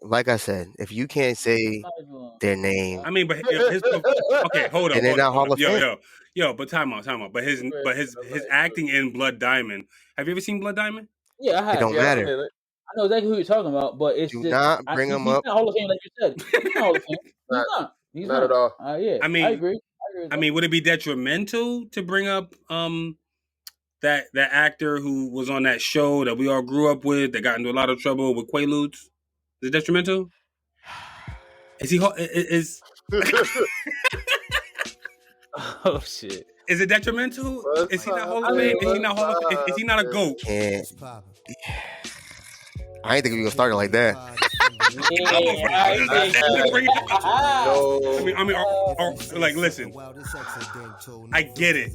like I said, if you can't say their name, I mean, but his okay, hold then they're not Hall of Fame. Yo, but time out. But his acting in Blood Diamond. Have you ever seen Blood Diamond? Yeah, I It have. don't Yeah, matter. I know exactly who you're talking about, but it's Do just not bring him he's up. not Hall of Fame like you said. He's not Hall of Fame. He's not. He's not at all. Yeah, I mean, I agree. I mean, would it be detrimental to bring up that actor who was on that show that we all grew up with that got into a lot of trouble with Quaaludes? Is it detrimental? Is he is? Oh shit! Is it detrimental? Is he not Hall of Fame? Is he not Hall of Fame? Is he not a GOAT? Can't. I ain't think we were gonna start it like that. Like, listen, I get it.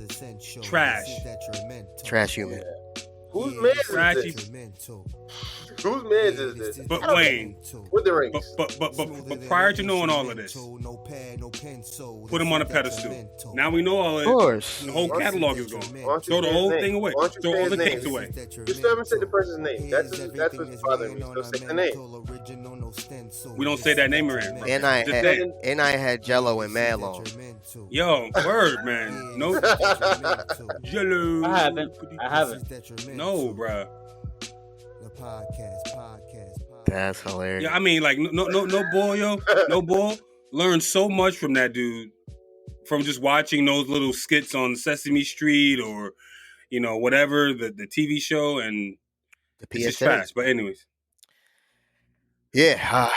Trash human. Whose man is this? Whose man is this? But Wayne, with the rings. But prior to knowing all of this, put him on a pedestal. Now we know all of it. Of course. The whole catalog is gone. Throw the whole thing away. Throw all the tapes away. You still haven't said the person's name. That's what's bothering me. Still say the name. We don't say that name around. And I had Jello and Malone. Yo, word, man. No Jello. I haven't. No, bruh. That's hilarious. Yeah, I mean, like, no bull, yo. No bull. Learned so much from that dude. From just watching those little skits on Sesame Street or, you know, whatever, the TV show, and the it's just fast. But anyways. Yeah.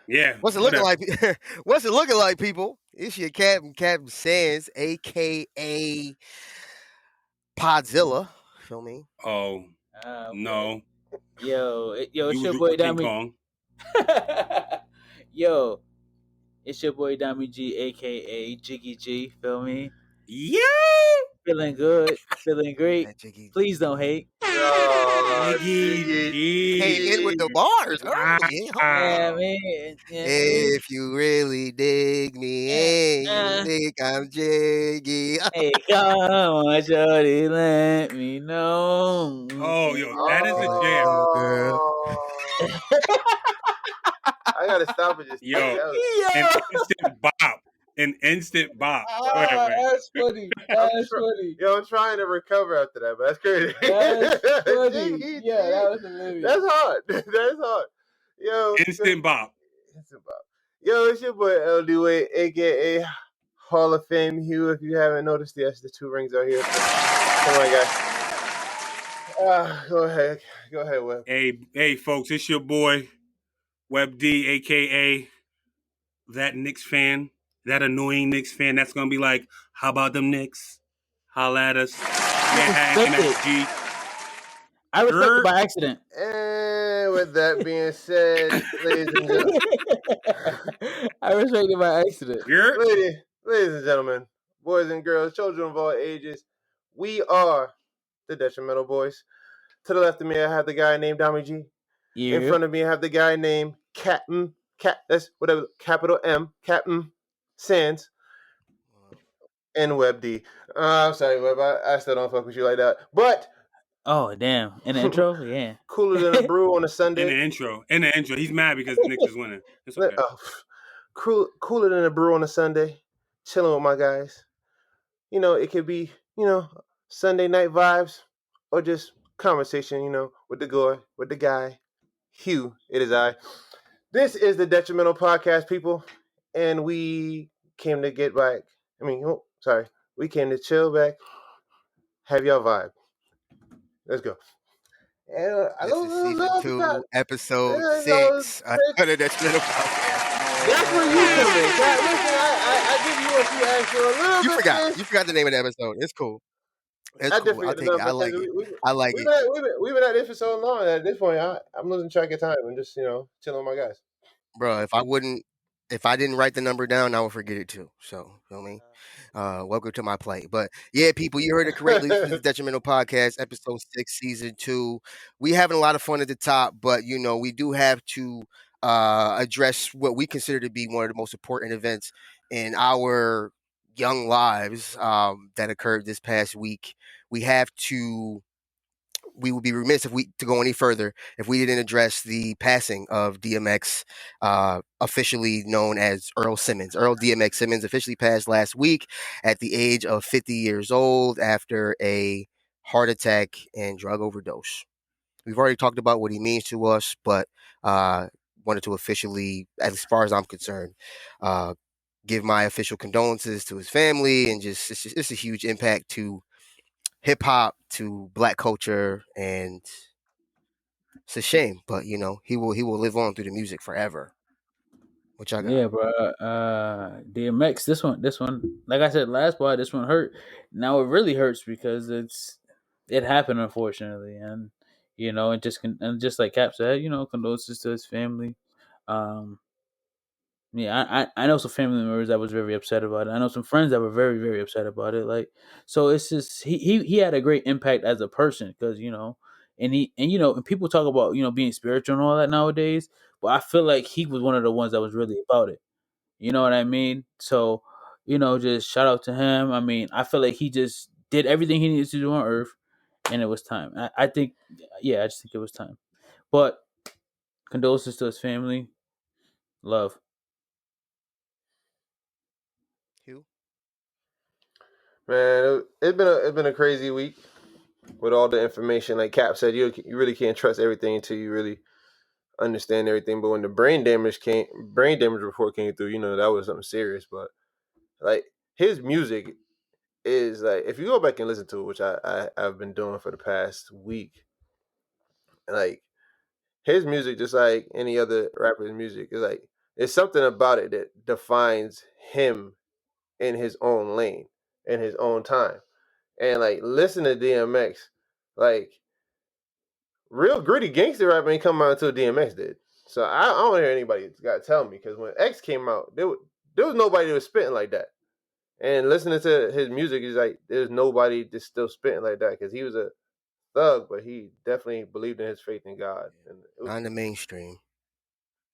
Yeah. What's it looking like? What's it looking like, people? It's your Captain Sands, a.k.a. Podzilla. Feel me? Oh, no. Yo, it's your boy Dami. Yo, it's your boy Dami G, a.k.a. Jiggy G. Feel me? Yeah. Feeling good. Feeling great. Please don't hate. Jiggy G. Hey, in with the bars. Yeah, man. If you really dig me, you think I'm Jiggy. Hey, come on, shorty, let me know. Oh, yo, that is a jam. Girl. I gotta stop and just. Yo, an instant bop. That's funny. That's funny. Yo, I'm trying to recover after that, but that's crazy. That's funny. Yeah, that was hilarious. That's hard. That's hard. Yo, instant bop. Yo, it's your boy LD Wade, aka Hall of Fame Hugh. If you haven't noticed, yes, the 2 rings are here. Come on, guys. Go ahead, Web. Hey, folks, it's your boy Web D, aka that Knicks fan, that annoying Knicks fan. That's gonna be like, how about them Knicks? Holla at us. I respect it by accident. And with that being said, ladies and gentlemen, I respect it by accident. Ladies and gentlemen, boys and girls, children of all ages, we are the Detrimental Boys. To the left of me, I have the guy named Dami G. Yeah. In front of me, I have the guy named that's whatever, capital M, Captain Sands, and Web D. I'm sorry, Web, I still don't fuck with you like that. But oh damn! In the intro, yeah. Cooler than a brew on a Sunday. In the intro, he's mad because the Knicks is winning. It's okay. Cooler than a brew on a Sunday, chilling with my guys. You know, it could be, Sunday night vibes or just conversation, with the guy, Hugh. It is I. This is the Detrimental Podcast, people, and we came to get back. We came to chill back, have y'all vibe. Let's go. And this is season 2, episode 6 of the Detrimental Podcast. That's where you come in. Listen, I give you what you asked for a little bit. You forgot the name of the episode. It's cool. I like it. We've been at this for so long. At this point, I'm losing track of time and just chilling with my guys. Bro, if I didn't write the number down, I would forget it too. So, feel me? Welcome to my play. But yeah, people, you heard it correctly. This is the Detrimental Podcast, episode 6, season 2. We having a lot of fun at the top, but we do have to address what we consider to be one of the most important events in our young lives that occurred this past week. We have to we would be remiss to go any further if we didn't address the passing of DMX, officially known as Earl Simmons. Earl DMX Simmons officially passed last week at the age of 50 years old after a heart attack and drug overdose. We've already talked about what he means to us, but wanted to officially, as far as I'm concerned, give my official condolences to his family, and it's a huge impact to hip hop, to Black culture, and it's a shame, but he will live on through the music forever. What y'all got? Yeah, bro. DMX. This one. Like I said last part, this one hurt. Now it really hurts because it happened, unfortunately, and and just like Cap said, condolences to his family. Yeah, I know some family members that was very upset about it. I know some friends that were very, very upset about it. Like, so it's just he had a great impact as a person because and people talk about being spiritual and all that nowadays, but I feel like he was one of the ones that was really about it. You know what I mean? So just shout out to him. I mean, I feel like he just did everything he needed to do on Earth, and it was time. I think, yeah, I just think it was time. But condolences to his family. Love. Hugh? Man, it's been a crazy week with all the information. Like Cap said, you really can't trust everything until you really understand everything. But when the brain damage report came through, that was something serious. But like his music is like, if you go back and listen to it, which I've been doing for the past week, like his music, just like any other rapper's music, is like there's something about it that defines him in his own lane, in his own time. And like listen to DMX, like real gritty gangster rap ain't come out until DMX did. So I don't hear anybody got to tell me, because when X came out, there was nobody that was spitting like that. And listening to his music is like there's nobody that's still spitting like that, because he was a thug, but he definitely believed in his faith in God. And Not in the mainstream.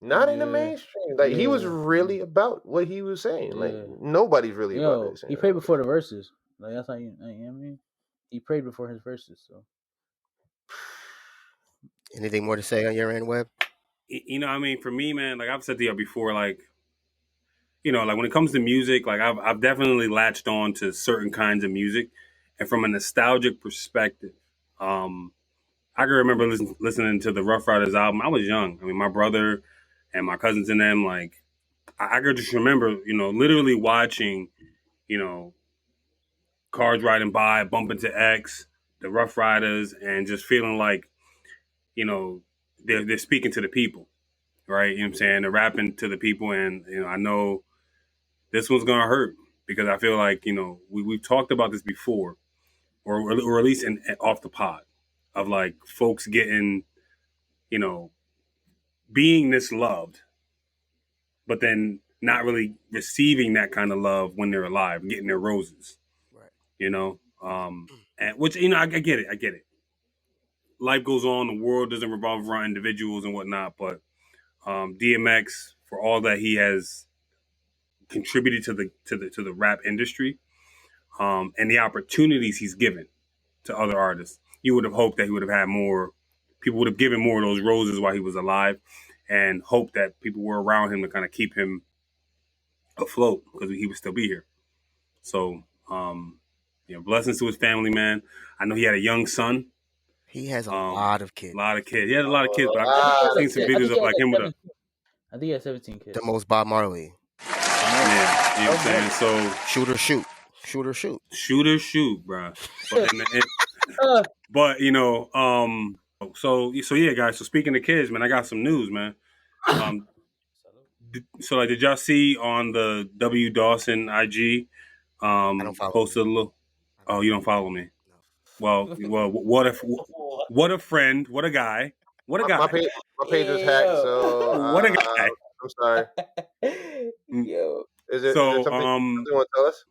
not in the Yeah. mainstream. Like he was Yeah. really about what he was saying. Like Yeah. nobody's really about Yo, this. he prayed before the verses. Like that's how you know what I mean. He prayed before his verses. So Anything more to say on your end, Webb? I mean, for me, man, like I've said to you before, like, like when it comes to music, like I've definitely latched on to certain kinds of music, and from a nostalgic perspective, I can remember listening to the Rough Riders album. I was young. I mean, my brother and my cousins and them, like, I could just remember, literally watching, cars riding by, bumping to X, the Rough Riders, and just feeling like, they're speaking to the people, right? You know what I'm saying? They're rapping to the people, and I know this one's gonna hurt because I feel like we've talked about this before, or at least off the pod, of like folks getting, being this loved, but then not really receiving that kind of love when they're alive, getting their roses, Right. And which I get it. Life goes on. The world doesn't revolve around individuals and whatnot, but DMX, for all that he has contributed to the rap industry, and the opportunities he's given to other artists, you would have hoped that he would have had more. People would have given more of those roses while he was alive, and hoped that people were around him to kind of keep him afloat because he would still be here. So, blessings to his family, man. I know he had a young son. He has a lot of kids. A lot of kids. He had a lot of kids, but I I've seen some videos of like him with I think he had 17 kids. The most Bob Marley. Yeah, you know what I'm saying? So shoot or shoot. Shoot or shoot. Shoot or shoot, bro. But so yeah, guys. So speaking of kids, man, I got some news, man. So like, did y'all see on the W Dawson IG? I don't follow posted a little. Oh, you don't follow me? No. Well, what a friend, what a guy, what a guy. My page was hacked, so what a guy. I'm sorry. Yo, is there so something you want to tell us?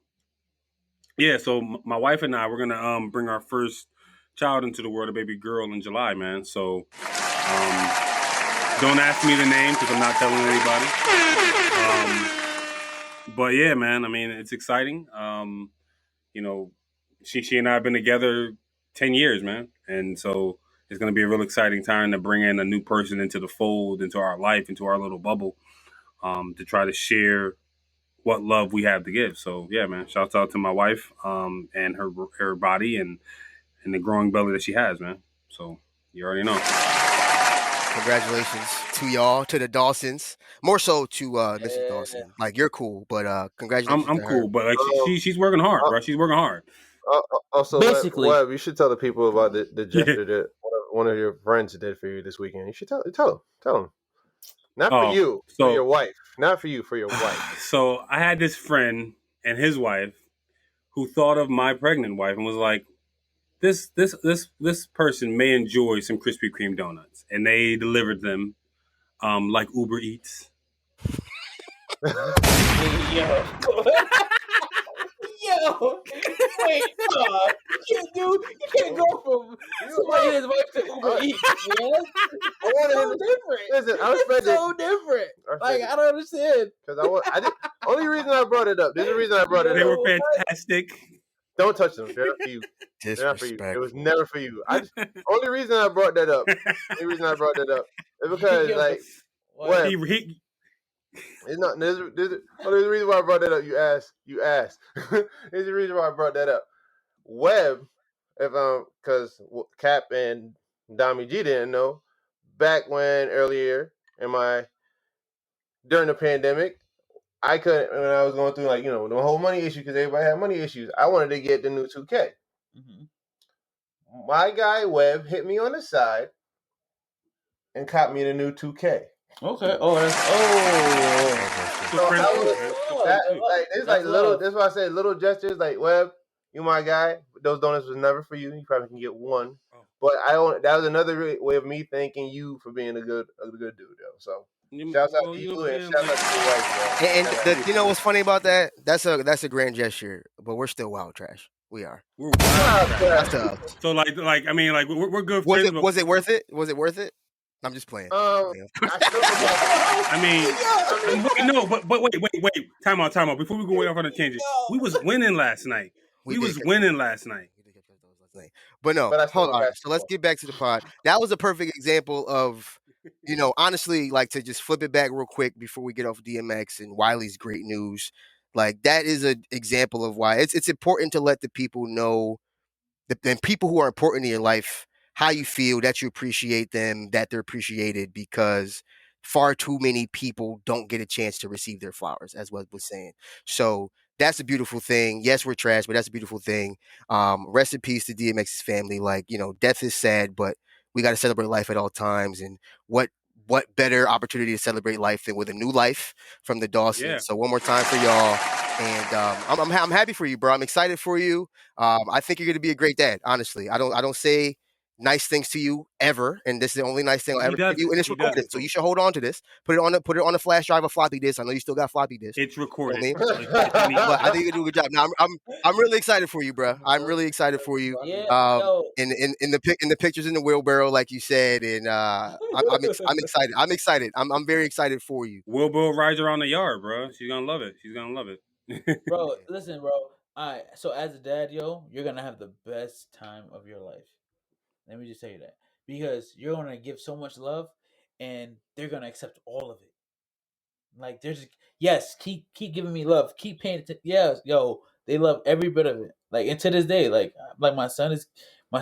Yeah, so my wife and I, we're gonna bring our first child into the world, a baby girl, in July, man. So don't ask me the name because I'm not telling anybody. But yeah, man, I mean, it's exciting. She and I have been together 10 years, man, And so it's going to be a real exciting time to bring in a new person into the fold, into our life, into our little bubble, to try to share what love we have to give. So yeah, man, shouts out to my wife, and her body and the growing belly that she has, man. So you already know. Congratulations to y'all, to the Dawsons. More so to Mrs. Dawson. Like, you're cool, but congratulations I'm to her. cool, but like she's working hard, bro. She's working hard. Also, Basically. Web, you should tell the people about the gesture that one of your friends did for you this weekend. You should tell them. Not for you, for your wife. Not for you, for your wife. So I had this friend and his wife who thought of my pregnant wife and was like, this person may enjoy some Krispy Kreme donuts, and they delivered them like Uber Eats. Yo, wait, you can't go from somebody and his wife to Uber Eats, man. It's so different. Listen, it's so different. Like, I don't understand. Because only reason I brought it up. There's a reason I brought it up. They were fantastic. Don't touch them. They're not for you. They're not for you. It was never for you. Only reason I brought that up. Is because like what? It's not. There's a reason why I brought that up. You asked. There's a reason why I brought that up. Webb, because Cap and Dami G didn't know, back when earlier during the pandemic, I couldn't, when I was going through the whole money issue, because everybody had money issues. I wanted to get the new 2K. Mm-hmm. My guy Webb hit me on the side and caught me the new 2K. Okay. It's like little. That's why I say little gestures. Like, Webb, you my guy. Those donuts was never for you. You probably can get one. But that was another way of me thanking you for being a good dude, though. So shouts out to you and shout out to your wife, bro. And you know what's funny about that? That's a grand gesture, but we're still wild trash. We are. We're wild trash. That's so like I mean, like we're good was friends. Was it worth it? Was it worth it? I'm just playing. I mean, no, but wait. Time out. Before we go way off on a tangent, we was winning last night. We was winning last night. But no, hold on. So let's get back to the pod. That was a perfect example of, honestly, like, to just flip it back real quick before we get off DMX and Wiley's great news. Like, that is an example of why it's important to let the people know, and people who are important in your life, how you feel, that you appreciate them, that they're appreciated, because far too many people don't get a chance to receive their flowers, as Wes was saying. So that's a beautiful thing. Yes, we're trash, but that's a beautiful thing. Rest in peace to DMX's family. Like, death is sad, but we got to celebrate life at all times. And what better opportunity to celebrate life than with a new life from the Dawsons? Yeah. So one more time for y'all. And I'm happy for you, bro. I'm excited for you. I think you're going to be a great dad. Honestly, I don't say nice things to you ever, and this is the only nice thing I'll ever give you, and it's recorded, so you should hold on to this. Put it on a flash drive, a floppy disk. I know you still got floppy disk. It's recorded. But I think you do a good job. Now I'm really excited for you, bro. I'm really excited for you. Yeah, in the pictures in the wheelbarrow, like you said, and I'm excited. I'm excited. I'm very excited for you. Wheelbarrow rides around the yard, bro. She's gonna love it. Bro, listen, bro. All right, so as a dad, you're gonna have the best time of your life. Let me just tell you that, because you're gonna give so much love, and they're gonna accept all of it. Like, keep giving me love, keep paying attention. Yes, they love every bit of it. Like, and to this day, like my son is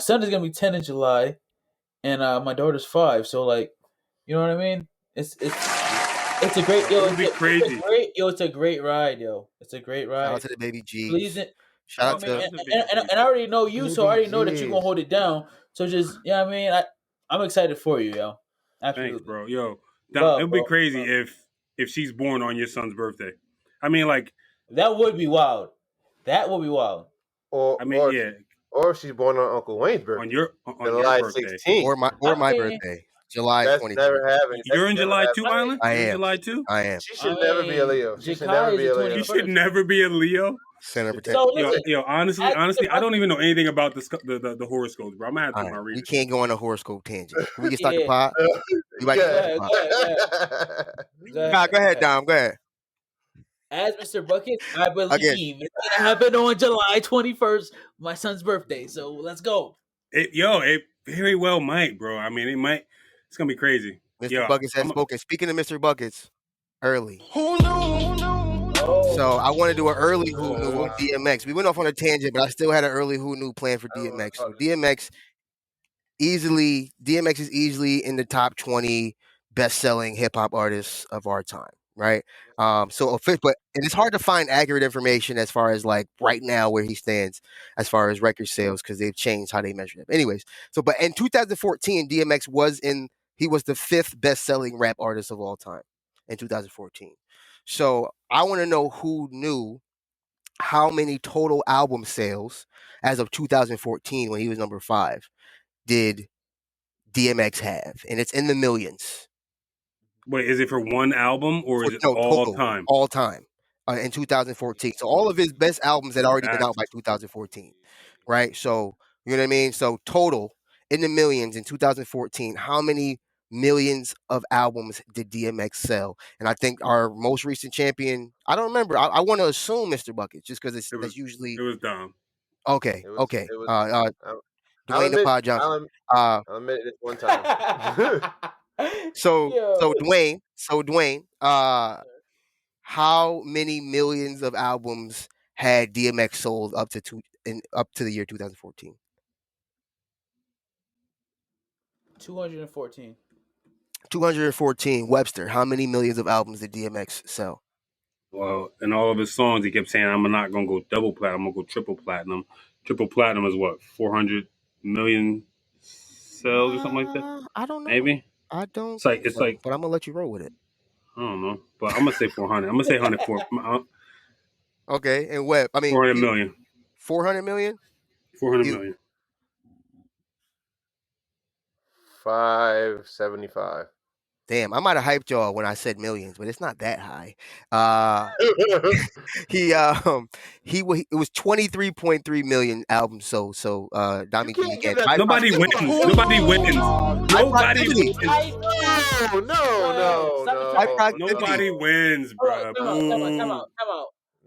gonna be 10 in July, and my daughter's 5. So, like, you know what I mean? It's a great crazy. It's a great ride, It's a great ride. Shout out to the baby G. Please. Shout out to and I already know you, so I already know that you're gonna hold it down. So just, I'm excited for you, Absolutely. Thanks, bro. It would be crazy if she's born on your son's birthday. I mean, like, that would be wild. Or if she's born on Uncle Wayne's birthday. On your July birthday. 16th. Or my birthday. July 22nd. Never happened. You're in July too, Island? I am. July 2? I am. She should never be a Leo. You should never be a Leo. Center protection. Honestly, I don't even know anything about the horoscopes, bro. I'm gonna have to do my research. We can't go on a horoscope tangent. We can start the pod. Go ahead, Dom. Go ahead. As Mr. Bucket, I believe it's gonna happen on July 21st, my son's birthday. So let's go. It very well might, bro. I mean, it might. It's gonna be crazy. Mr. Yeah, Buckets has spoken. Speaking of Mr. Buckets, early. Who knew? So I want to do an early Who Knew on DMX. We went off on a tangent, but I still had an early Who Knew plan for DMX. So DMX is easily in the top 20 best-selling hip-hop artists of our time, right? But it's hard to find accurate information as far as like right now where he stands as far as record sales because they've changed how they measure it. Anyways, but in 2014, DMX was the 5th best-selling rap artist of all time in 2014. So I want to know who knew how many total album sales as of 2014 when he was number 5 did DMX have, and it's in the millions. Wait, is it for one album or is it all total, time? All time in 2014. So all of his best albums had already been out by 2014, right? So you know what I mean. So total in the millions in 2014. How many millions of albums did DMX sell? And I think our most recent champion, I don't remember. I want to assume Mr. Bucket, just because that's usually it was Dom. Okay. It was, Dwayne the Pod Johnson. I'll admit it one time. So Dwayne, how many millions of albums had DMX sold up to the year 2014? 214. 214. Webster, how many millions of albums did DMX sell? Well, in all of his songs, he kept saying, "I'm not gonna go double platinum. I'm gonna go triple platinum." Triple platinum is what, 400 million sales or something like that. I don't know. Maybe. I don't. It's like. But I'm gonna let you roll with it. I don't know, but I'm gonna say 400. I'm gonna say 104. Okay, and Webb, 400 million. 400 million. 400 million. 575. Damn, I might have hyped y'all when I said millions, but it's not that high. It was 23.3 million albums sold. So Dami G again. Nobody wins. Nobody wins. Nobody wins. No. Nobody wins, bro. Come out. No.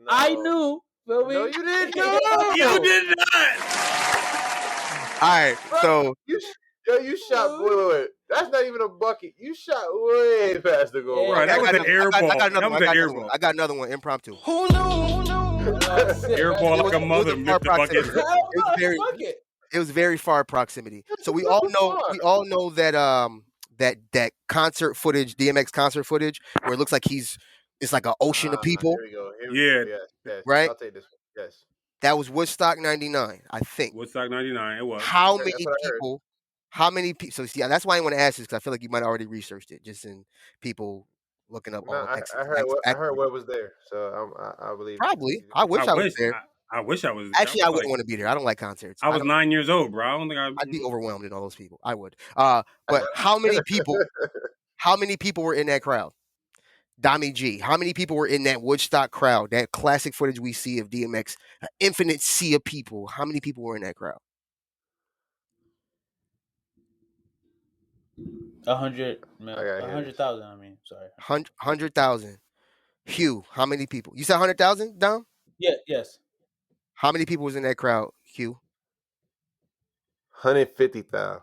I knew. No, you didn't know. You did not. All right, so you shot. Wait. That's not even a bucket. You shot way past the goal. Right, that was an air ball. I got another one. Impromptu. Who knew? Air ball like a mother, Mr. Bucket. It was very far proximity. So we all know that that concert footage, DMX concert footage, where it looks like it's like an ocean of people. Here we go. Yes. Right? I'll take this one. Yes. That was Woodstock 99, I think. Woodstock 99, it was. How many people? So see, that's why I want to ask this, because I feel like you might have already researched it, just in people looking up. I heard what was there, so I believe. Probably. I wish I was there. I wish I was there. Actually, I wouldn't want to be there. I don't like concerts. I was 9 years old, bro. I don't think I'd be overwhelmed in all those people. I would. But how many people were in that crowd? Dami G, how many people were in that Woodstock crowd? That classic footage we see of DMX, an infinite sea of people. How many people were in that crowd? 100,000. I mean, sorry. 100,000. Hugh, how many people? You said 100,000, Dom? Yeah. Yes. How many people was in that crowd, Hugh? 150,000.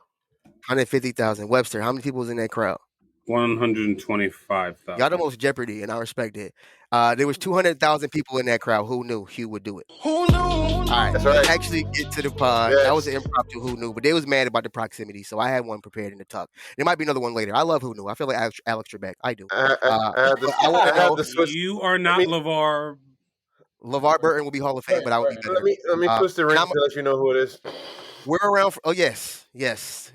150,000. Webster, how many people was in that crowd? 125,000. Y'all the most Jeopardy, and I respect it. There was 200,000 people in that crowd. Who knew Hugh would do it? Who knew? All right, that's right. Actually get to the pod. Yes. That was an impromptu Who Knew, but they was mad about the proximity, so I had one prepared in the tuck. There might be another one later. I love Who Knew. I feel like Alex Trebek. I do. You are not LeVar. LeVar Burton will be Hall of Fame, but I would be better. Let me twist the ring to let you know who it is. We're around for, yes,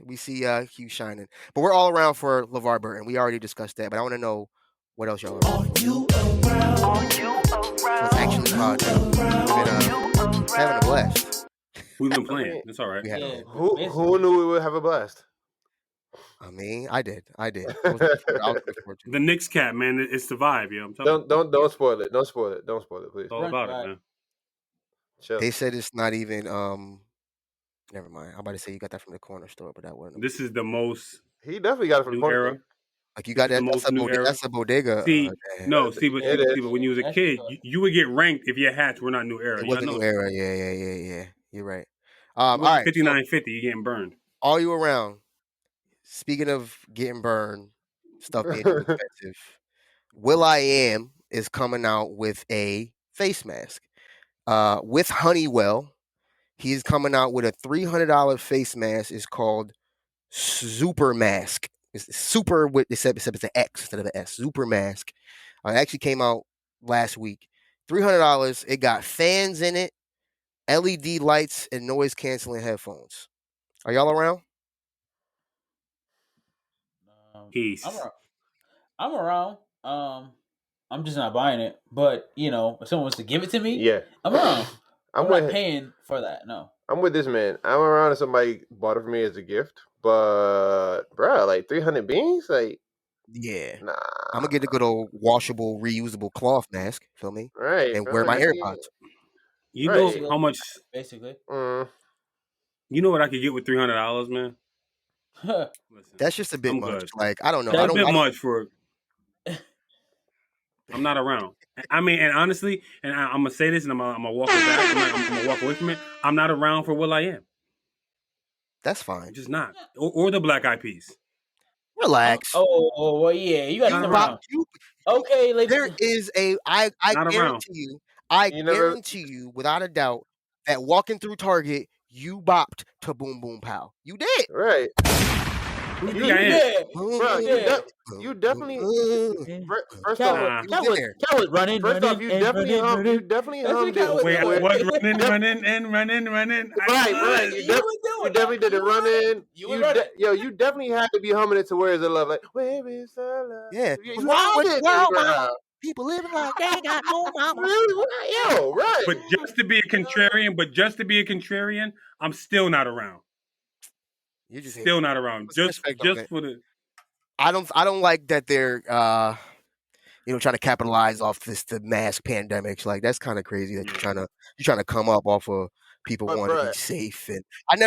we see Hugh shining, but we're all around for LeVar Burton. We already discussed that, but I want to know what else y'all are around for. Let's actually pod. We've been having a blast. We've been playing. It's all right. Who knew we would have a blast? I mean, I did. The Knicks cap, man, it's the vibe, yo. I'm telling you. Don't spoil it. Don't spoil it, please. It's all about it, man. Chill. They said it's not even never mind. I'm about to say you got that from the corner store, but that wasn't. This is the most. He definitely got it from the corner store. Like you got that. That's a bodega. See, but when you was a kid, you would get ranked if your hats were not New Era. It wasn't New Era. Yeah. You're right. All right. 59.50. You getting burned. all you around. Speaking of getting burned, stuff being too expensive, will.i.am is coming out with a face mask. With Honeywell, he's coming out with a $300 face mask. It's called Super Mask. It's super with except it's an X instead of an S. Super Mask. It actually came out last week. $300. It got fans in it, LED lights, and noise canceling headphones. Are y'all around? Peace. I'm around. I'm just not buying it. But if someone wants to give it to me, Yeah. I'm around. I'm with not paying for that. No. I'm with this man. I'm around if somebody bought it for me as a gift. But bro, like 300 beans? Like, Yeah. nah. I'm gonna get a good old washable, reusable cloth mask. Feel me? Right. And bro, wear my you AirPods. You Right. know how much? Basically. You know what I could get with $300, man? Listen, That's just a bit I'm much. good. Like, I don't know. That's I a bit don't. much for. I'm not around. I mean, and honestly, and I'm gonna say this, and I'm gonna walk it back. I'm gonna walk away from it. I'm not around for will.i.am. That's fine. I'm just not, or the Black Eyed Peas. Relax. Oh, well, yeah. You got Not to around. Okay, like There is a. I Not guarantee around. you. I guarantee you, without a doubt, that walking through Target, you bopped to Boom Boom Pow. You did. Right. Who do you think I am? Bro, you definitely. First off, Cal was running. First off, you definitely hummed it. Wait, what? Running. Right. You definitely did the running. You definitely had to be humming it to "Where Is the Love?" Like, where is the love? Yeah. You hummed it, bro. People living like they ain't got no mama. Yo, right. But just to be a contrarian, I'm still not around. You just Still not around. Just for the. I don't like that they're trying to capitalize off the mask pandemics. Like, that's kind of crazy that you're trying to come up off of people wanting to be safe. And I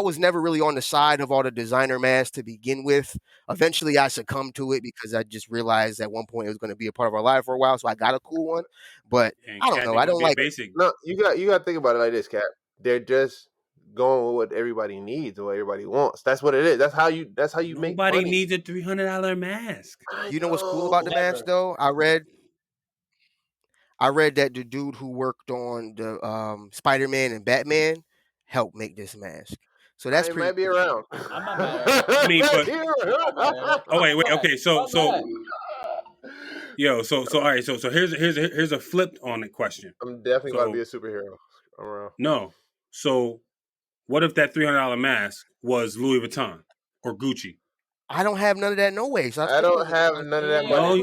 was never really on the side of all the designer masks to begin with. Eventually I succumbed to it because I just realized at one point it was going to be a part of our life for a while. So I got a cool one, but I don't know. I don't like basic. No, you got to think about it like this, Cap. They're just going with what everybody needs or what everybody wants. That's what it is. That's how you make money. Nobody needs a $300 mask. You know what's cool about the mask though? I read that the dude who worked on the Spider-Man and Batman helped make this mask. So that's pretty. Might be around. I'm not mad. I mean, but wait. Okay, so yo, so all right. So here's a flip on the question. I'm definitely about to be a superhero. I'm around. No. So what if that $300 mask was Louis Vuitton or Gucci? I don't have none of that no way. So I don't have none of that money.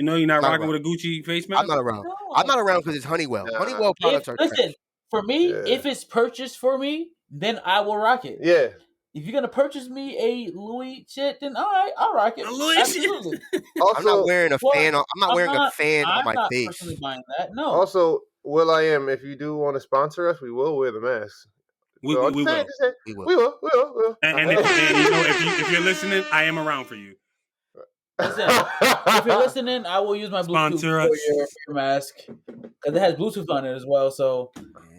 No, you're not rocking with a Gucci face mask? I'm not around. I'm not around because it's Honeywell. Honeywell products are listen, for me, if it's purchased for me, then I will rock it. Yeah. If you're gonna purchase me a Louis shit, then all right, I'll rock it. Absolutely. Also, I'm not wearing a fan. I'm not wearing a fan on my face. I'm not personally buying that. No. Also, will.i.am, if you do want to sponsor us, we will wear the mask. We will. We will. And if you're listening, I am around for you. Listen, if you're listening, I will use my Bluetooth for your mask because it has Bluetooth on it as well. So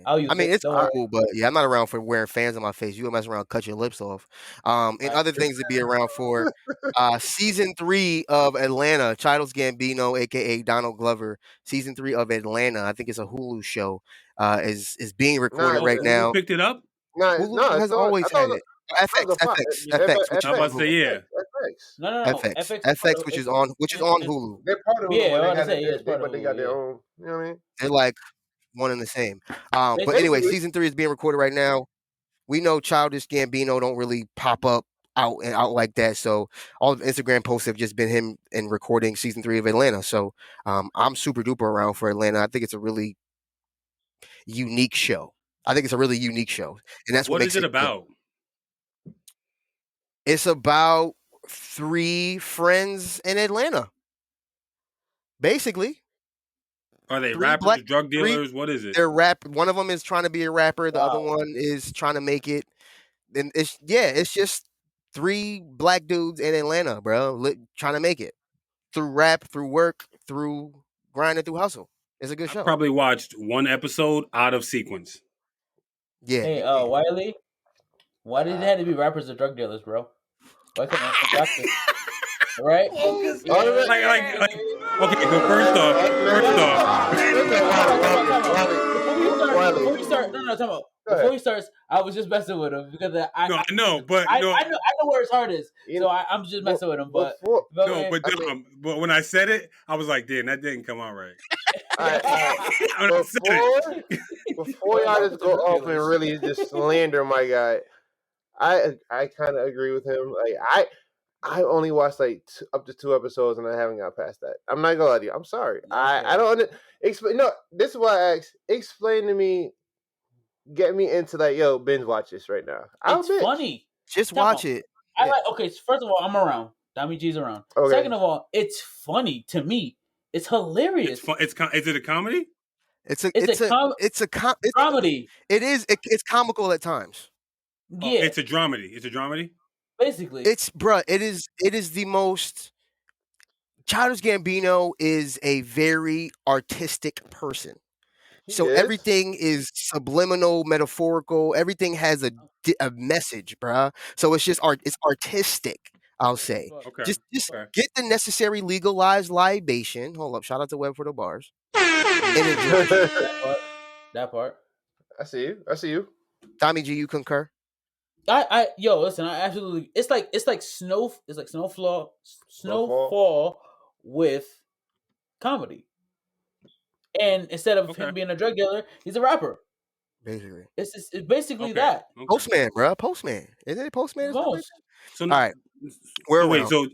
I'll use. I mean, it's cool, but yeah, I'm not around for wearing fans on my face. You mess around, cut your lips off. And other things to be around for. Season 3 of Atlanta, Childish Gambino, aka Donald Glover. Season 3 of Atlanta, I think it's a Hulu show. Is being recorded right now. Who picked it up? Hulu has always had it. FX, which I'm about to say No. FX, which is on Hulu. They're part of Hulu, but they got their own. You know what I mean? They're like one and the same. But anyway, season 3 is being recorded right now. We know Childish Gambino don't really pop up out like that. So all the Instagram posts have just been him and recording season 3 of Atlanta. So I'm super duper around for Atlanta. I think it's a really unique show. And that's what is it about? It's about 3 friends in Atlanta. Basically. Are they rappers, drug dealers? What is it? They're one of them is trying to be a rapper. The other one is trying to make it. And it's just 3 black dudes in Atlanta, bro, trying to make it through rap, through work, through grinding, through hustle. It's a good show. I probably watched one episode out of sequence. Yeah. Hey, Wiley. Why did it have to be rappers or drug dealers, bro? Why couldn't it be doctors? Right? Focus. Yeah. Okay, so first off, Before we start, no, time out. Before he starts, I was just messing with him because I know where his heart is, so I'm just messing with him. But when I said it, I was like, "Damn, that didn't come out right." Before y'all just go off and really just slander my guy, I kind of agree with him. Like I only watched like up to 2 episodes and I haven't got past that. I'm not gonna lie to you. I'm sorry. I don't explain. No, this is why I asked. Explain to me. Get me into like, yo, binge watch this right now. It's funny. Just watch it. I like. Okay, first of all, I'm around. Dami G's around. Okay. Second of all, it's funny to me. It's hilarious. Is it a comedy? It's a comedy. It is. It's comical at times. Yeah, it's a dramedy. It's a dramedy. Basically, It is the most. Childish Gambino is a very artistic person. So everything is subliminal, metaphorical. Everything has a message, bruh. So it's just it's artistic, I'll say. Okay. Just get the necessary legalized libation. Hold up. Shout out to Web for the bars. That part. I see you. Tommy G, you concur? Listen, I absolutely. It's like snowfall with comedy. And instead of him being a drug dealer, he's a rapper. Basically, it's basically that. Okay. Postman, bro. Postman. Isn't it Postman? So all right. Wait. So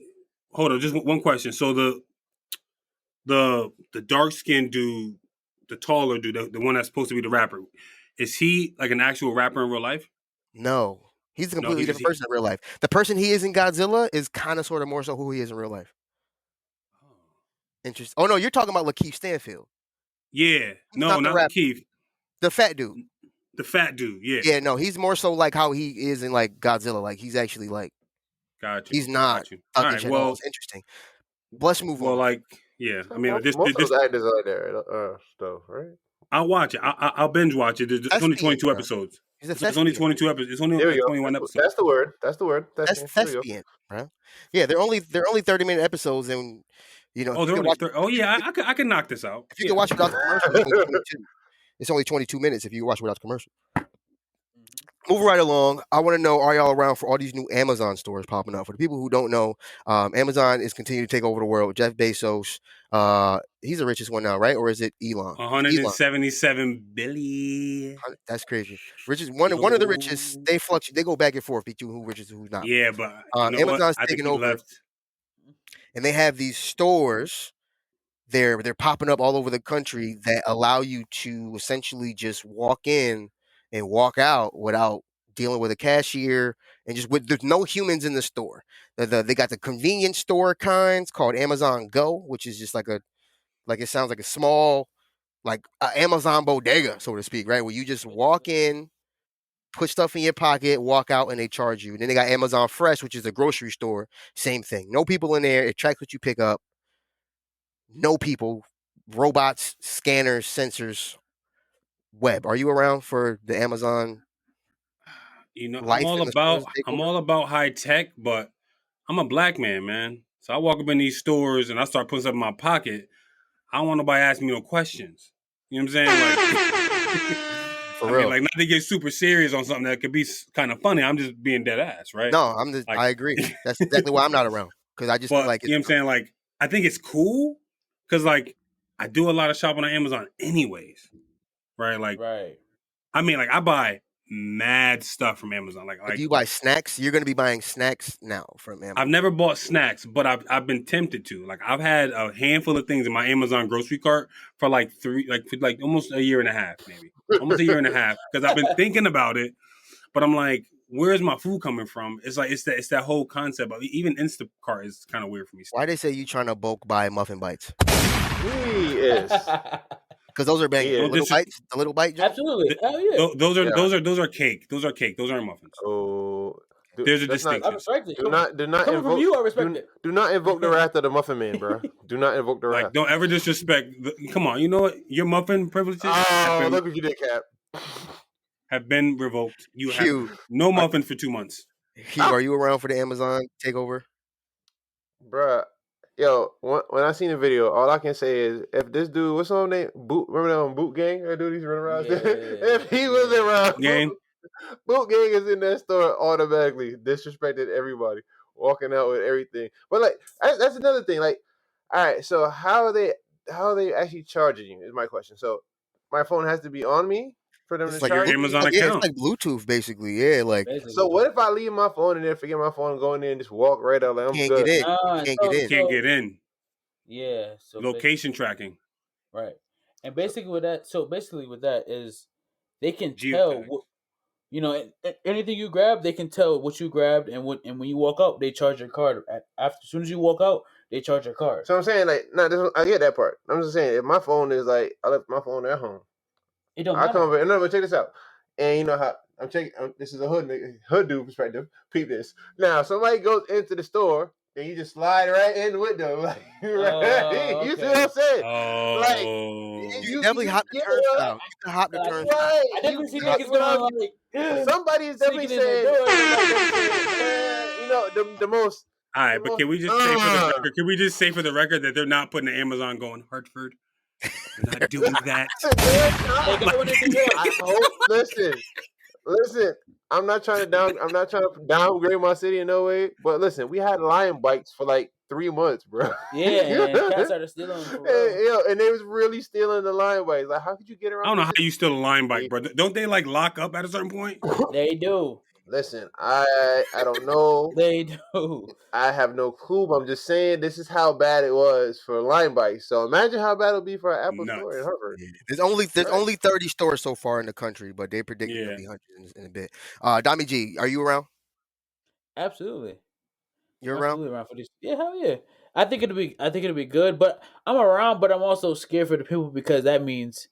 hold on. Just one question. So the dark skinned dude, the taller dude, the one that's supposed to be the rapper, is he like an actual rapper in real life? No, he's a completely different person in real life. The person he is in Godzilla is kind of sort of more so who he is in real life. Interesting. Oh no, you're talking about Lakeith Stanfield. Yeah. No, not Lakeith. The fat dude. The fat dude, yeah. Yeah, no, he's more so like how he is in like Godzilla. Like he's actually like Gotcha. He's not. All right, well, it's interesting. Let's move on. Well, like, yeah. I mean, most of those actors are there stuff, right? I'll watch it. I'll binge watch it. There's only 22 episodes. It's only 22 episodes. It's only 21 episodes. That's the word. That's thespian, bro. Yeah, they're only 30-minute episodes, and you know. I can knock this out. If you can watch it without the commercial, it's only 22 minutes if you watch it without the commercial. Moving right along, I want to know, are y'all around for all these new Amazon stores popping up? For the people who don't know, Amazon is continuing to take over the world. Jeff Bezos, he's the richest one now, right? Or is it Elon? 177 billion. That's crazy. Richest one of the richest. They fluctuate. They go back and forth between who's rich and who's not. Yeah, but Amazon's taking over, and they have these stores. They're popping up all over the country that allow you to essentially just walk in and walk out without dealing with a cashier and there's no humans in the store. They got the convenience store kinds called Amazon Go, which is just it sounds like a small, like Amazon bodega, so to speak, right? Where you just walk in, put stuff in your pocket, walk out, and they charge you. And then they got Amazon Fresh, which is a grocery store. Same thing. No people in there. It tracks what you pick up. No people, robots, scanners, sensors. Web, are you around for the Amazon? I'm all about high tech, but I'm a black man. So I walk up in these stores and I start putting stuff in my pocket. I don't want nobody asking me no questions. You know what I'm saying? Like, for real. Like, not to get super serious on something that could be kind of funny. I'm just being dead ass, right? No, I agree. That's exactly why I'm not around, because I just feel like you know what I'm saying. Like, I think it's cool because like I do a lot of shopping on Amazon, anyways. Right, like, I mean, like, I buy mad stuff from Amazon. Like, if you buy snacks, you're going to be buying snacks now from Amazon. I've never bought snacks, but I've been tempted to. Like, I've had a handful of things in my Amazon grocery cart for like almost a year and a half, maybe almost a year and a half, because I've been thinking about it. But I'm like, where's my food coming from? It's like it's that whole concept of even Instacart is kind of weird for me. Why they say you trying to bulk buy muffin bites? He is. Because those are banging. The little bite jump? Absolutely. Hell yeah. Those are cake. Those are cake. Those aren't muffins. Oh, there's a distinction. Do not invoke. You, I respect it. Do not invoke the wrath of the muffin man, bro. Do not invoke the wrath. Like, don't ever disrespect. Come on, you know what? Your muffin privileges. Oh, look what you did, Cap. have been revoked. You have Hugh, no muffins for 2 months. Hugh, are you around for the Amazon takeover? Bruh. Yo, when I seen the video, all I can say is if this dude, what's his name? Boot, remember that on Boot Gang? That dude he's running around. Yeah, If he was around, Gang. Boot Gang is in that store automatically, disrespected everybody, walking out with everything. But like, that's another thing. Like, all right, so how are they actually charging you? Is my question. So my phone has to be on me for them It's to like charge your me? Amazon yeah, it's account. like Bluetooth basically. Yeah, like basically. So what if I leave my phone in there, forget my phone, go in there and just walk right out? Like, I'm can't good. get in. Nah, Can't so- get in. Can't get in. Yeah. So Location tracking. right. And basically with that is they can Geotag. tell what anything you grab, they can tell what you grabbed and when you walk out, they charge your card. As soon as you walk out, they charge your card. So I'm saying, like, I get that part. I'm just saying, if my phone is like, I left my phone at home. It don't I matter. come over, and no, but check this out. And you know how I'm checking. This is a hood dude perspective. Peep this. Now, somebody goes into the store, and you just slide right in with them. Like, right? You see what I'm saying? Oh. You definitely hop the turnstile. You can hop the turnstile. Right. I definitely see That's niggas what I'm- going like Somebody is definitely sneaking in their saying, door. the most. All right, but can we just say for the record? Can we just say for the record that they're not putting the Amazon going Hartford? They're not doing that. They got one in New York. I hope. Listen. I'm not trying to downgrade my city in no way. But listen, we had lion bites for like 3 months, bro. Yeah, and cats started stealing them for real. And they was really stealing the lion bites. Like, how could you get around? I don't know how you steal a line bike, bro. Don't they like lock up at a certain point? They do. Listen, I don't know. They do. I have no clue, but I'm just saying this is how bad it was for lion bites. So imagine how bad it'll be for an Apple Nuts. store in Harvard. Yeah. There's only 30 stores so far in the country, but they're predicting there'll be hundreds in a bit. Dami G, are you around? Absolutely. You're around? Absolutely around for this. Yeah, hell yeah. I think it'll be good, but I'm around, but I'm also scared for the people because that means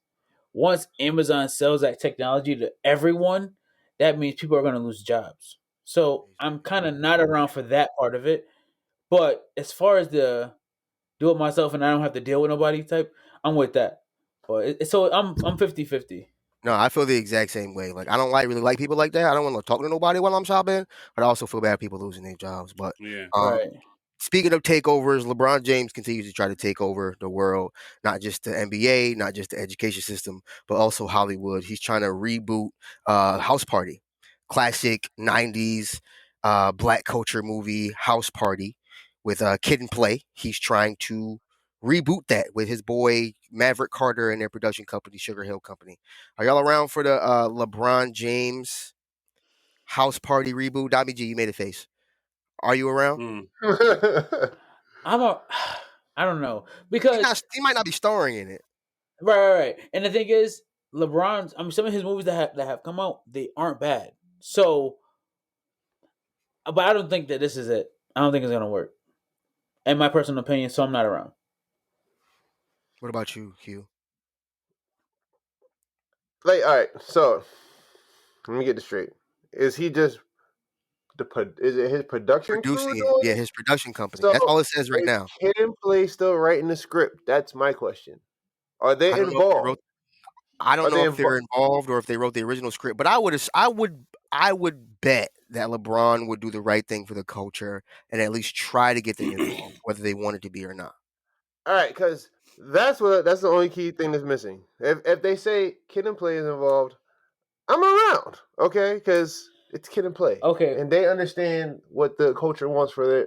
once Amazon sells that technology to everyone, that means people are going to lose jobs. So I'm kind of not around for that part of it. But as far as the do it myself and I don't have to deal with nobody type, I'm with that. But so I'm 50-50. No, I feel the exact same way. Like I don't really like people like that. I don't want to talk to nobody while I'm shopping, but I also feel bad people losing their jobs. But Yeah. Right. Speaking of takeovers, LeBron James continues to try to take over the world, not just the NBA, not just the education system, but also Hollywood. He's trying to reboot House Party, classic 90s black culture movie House Party with Kid and Play. He's trying to reboot that with his boy Maverick Carter and their production company, Sugar Hill Company. Are y'all around for the LeBron James House Party reboot? Dami G, you made a face. Are you around? I don't know because he might not be starring in it. Right. And the thing is, LeBron's. I mean, some of his movies that have come out, they aren't bad. So, but I don't think that this is it. I don't think it's gonna work. In my personal opinion, so I'm not around. What about you, Hugh? Like, all right, so let me get this straight. Is he just is it his production Producing crew it? doing Yeah, his production company. So, That's all it says right is now. Kid and Play still writing the script? That's my question. Are they I don't know if involved? I don't Are know they if they're involved or if they wrote the original script, but I would bet that LeBron would do the right thing for the culture and at least try to get them involved, whether they wanted to be or not. All right, because that's the only key thing that's missing. If they say Kid and Play is involved, I'm around, okay? Because it's Kid and Play, Okay. and they understand what the culture wants for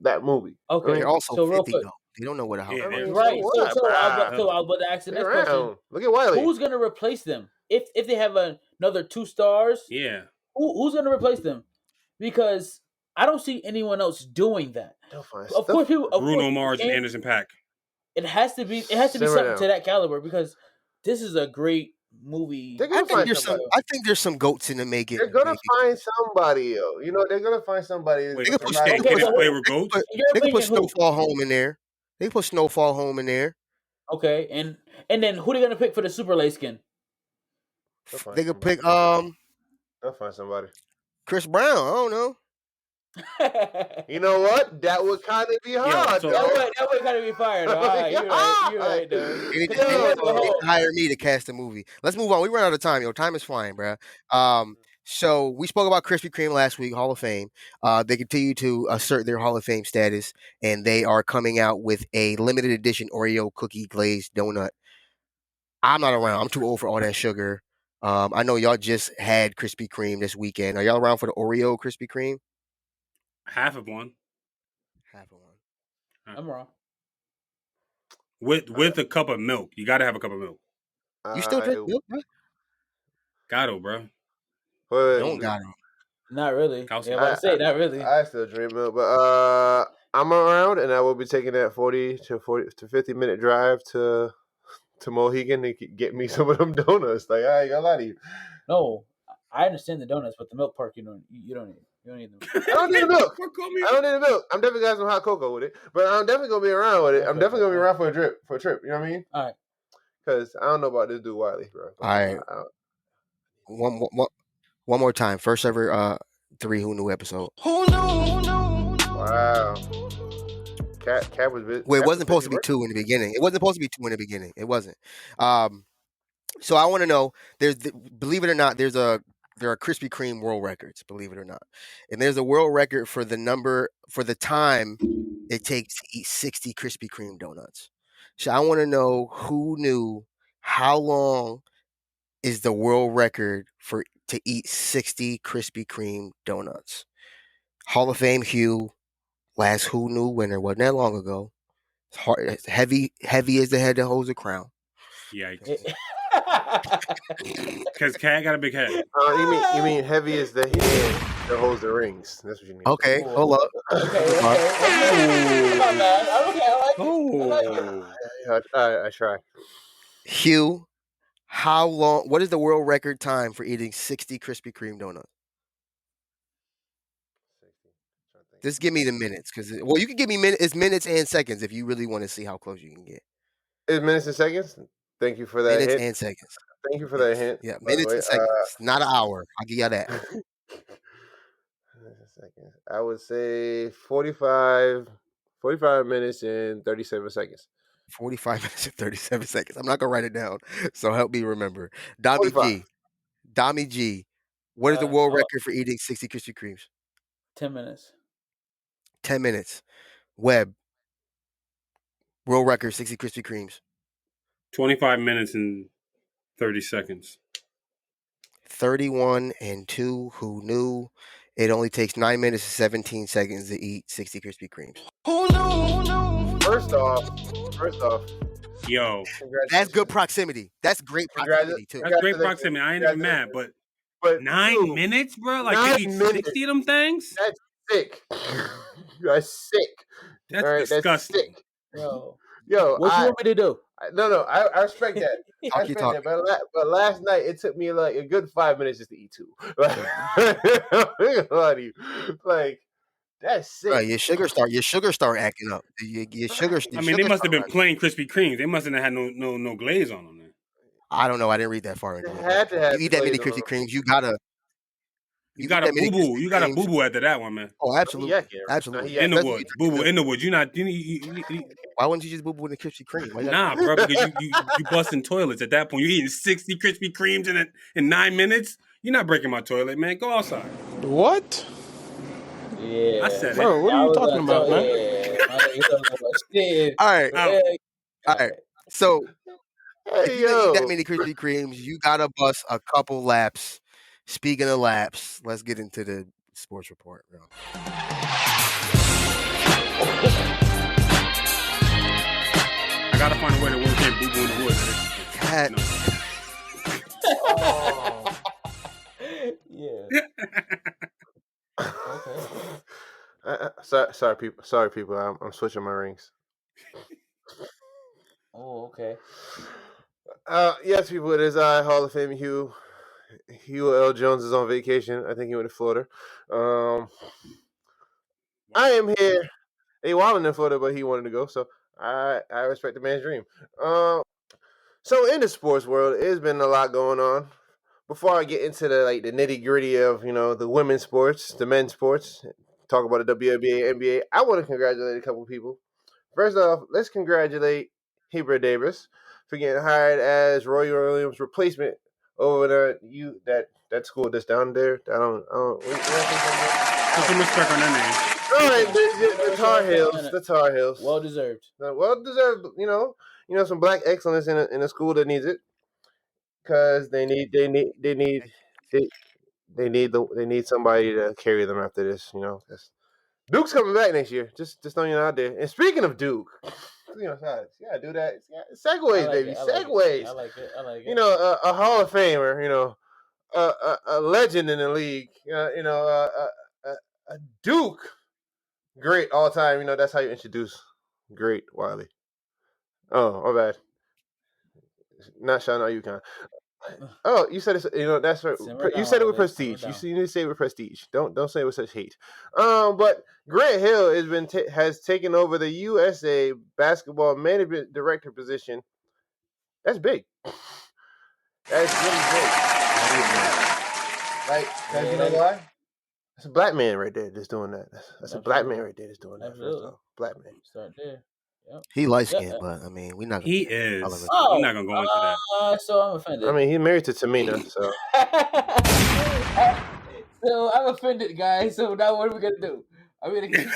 that movie. Okay. They're also so real 50 quick. though. They don't know what a house. Yeah, is. Right. So So, what, so, I was bruh? about to ask the They're next question. around. Look at Wiley. Who's gonna replace them if they have another 2 stars? Yeah. Who's gonna replace them? Because I don't see anyone else doing that. They'll find Of stuff. course, people. Bruno Mars and Anderson .Paak. It has to be Simmer something down. to that caliber because this is a great movie. They're I gonna think find there's somebody. I think there's some goats in the making. They're gonna find somebody, yo. You know, they're gonna find somebody. Wait, They you could put saying Okay, Kid so and Play were goats? In your They can put opinion, who? Snowfall Home in there. They can put Snowfall Home in there. Okay, and then who they gonna pick for the super light skin? They'll find They could somebody. pick They'll find somebody. Chris Brown. I don't know. You know what? That would kind of be hard. so- that would kind of be fire. Though. All right, you're right, though. They need to- 'Cause they it was need a to whole- hire me to cast a movie. Let's move on. We run out of time, yo. Time is flying, bruh. So we spoke about Krispy Kreme last week, Hall of Fame. They continue to assert their Hall of Fame status, and they are coming out with a limited edition Oreo cookie glazed donut. I'm not around. I'm too old for all that sugar. I know y'all just had Krispy Kreme this weekend. Are y'all around for the Oreo Krispy Kreme? half of one Half of one. I'm wrong. with a cup of milk. You got to have a cup of milk. You still drink milk, bro? Got to, bro. Don't got it. Not really. Calcium. Yeah, I was about to say, not really. I still drink milk, but I'm around, and I will be taking that 40 to 50 minute drive to Mohegan to get me some of them donuts. Like, I ain't gonna lie to you. No, I understand the donuts, but the milk part you don't need them. I don't need the milk. I don't need the milk. I'm definitely got some hot cocoa with it, but I'm definitely gonna be around with it. I'm definitely gonna be around for a trip. You know what I mean? All right. Because I don't know about this dude Wiley, bro. All right. One more time. First ever 3 Who Knew episode. Wow. Cat was busy. Well, it wasn't supposed to be 2 in the beginning. It wasn't supposed to be 2 in the beginning. It wasn't. So I want to know. Believe it or not, there are Krispy Kreme world records. Believe it or not, and there's a world record for the time it takes to eat 60 Krispy Kreme donuts. So I want to know who knew how long is the world record to eat 60 Krispy Kreme donuts. Hall of Fame Hugh, last Who Knew winner, wasn't that long ago. It's hard, it's heavy is the head that holds the crown. Yikes. Because Cat got a big head. You mean heavy is the hand that holds the rings? That's what you mean. Okay, hold up. Okay. Come on, man. I try. Hugh, how long? What is the world record time for eating 60 Krispy Kreme donuts? Just give me the minutes, you can give me minutes and seconds if you really want to see how close you can get. It's minutes and seconds. Thank you for that. Minutes hint. and seconds. Thank you for that hint. Yeah, minutes and seconds, not an hour. I'll give you that. I would say 45 minutes and 37 seconds. 45 minutes and 37 seconds. I'm not gonna write it down, so help me remember. Dami G, what is the world record for eating 60 Krispy Kremes? 10 minutes. 10 minutes. Webb, world record 60 Krispy Kremes. 25 minutes and 30 seconds. 31 and 2. Who knew? It only takes 9 minutes and 17 seconds to eat 60 Krispy Kremes. Who knew? First off, yo, that's good proximity. That's great proximity too. That's great proximity. I ain't even mad, but 9 minutes, bro. Like you eat 60 of them things. That's sick. That's sick. That's disgusting. That's sick. Yo, what you want me to do? No, I respect that. I respect that. But last night it took me like a good 5 minutes just to eat 2. Like that's sick. Right, your sugar start acting up. Your sugar. I mean, they must have been plain Krispy Kremes. They mustn't have had no glaze on them. Then. I don't know. I didn't read that far into it. Had to have you eat that many Krispy Kremes, you gotta. You got a boo boo. You got a boo boo after that one, man. Oh, absolutely, absolutely. In the woods, boo boo in the woods. Why wouldn't you just boo boo in the Krispy Kreme? Nah, bro, because you busting toilets at that point. You eating 60 Krispy Kremes in 9 minutes. You're not breaking my toilet, man. Go outside. What? Yeah, I said bro. it. What are you talking about, man? All right. So if you eat that yo. many Krispy Kremes, you gotta bust a couple laps. Speaking of laps, let's get into the sports report. Bro. I gotta find a way to work in boo boo in the woods. Cat. Yeah. Sorry, people. I'm switching my rings. Oh, okay. Yes, people. It is Hall of Fame Hugh L. Jones is on vacation. I think he went to Florida. I am here. He wasn't in Florida, but he wanted to go, so I respect the man's dream. So in the sports world, it's been a lot going on. Before I get into the nitty gritty of the women's sports, the men's sports, talk about the WNBA, NBA, I want to congratulate a couple people. First off, let's congratulate Heber Davis for getting hired as Roy Williams' replacement over there. That school that's down there. I don't. Put some respect on that All right, the Tar Heels. The Tar Heels. Well deserved. Well deserved. You know, some black excellence in a school that needs it, because they need somebody to carry them after this. You know, Duke's coming back next year. Just throwing it out there. And speaking of Duke, yeah, do that. Yeah, segues, baby, segues. I like it. You know, a Hall of Famer. You know, a legend in the league. A Duke, great all time. You know, that's how you introduce great Wiley. Oh, my bad. Not shouting out UConn. Oh, you said it's, you know, that's right. You said it with prestige. You need to say it with prestige. Don't say it with such hate. But Grant Hill has taken over the USA basketball management director position. That's big. That's really big. Like, you know why? That's a black man right there that's doing that. That's a black man right there that's doing that. Absolutely. Black man. Start there. Yep. He light skinned, but I mean, we're not. He is. Oh, we're not gonna go into that. So I'm offended. I mean, he's married to Tamina, so. So I'm offended, guys. So now what are we gonna do? I'm gonna keep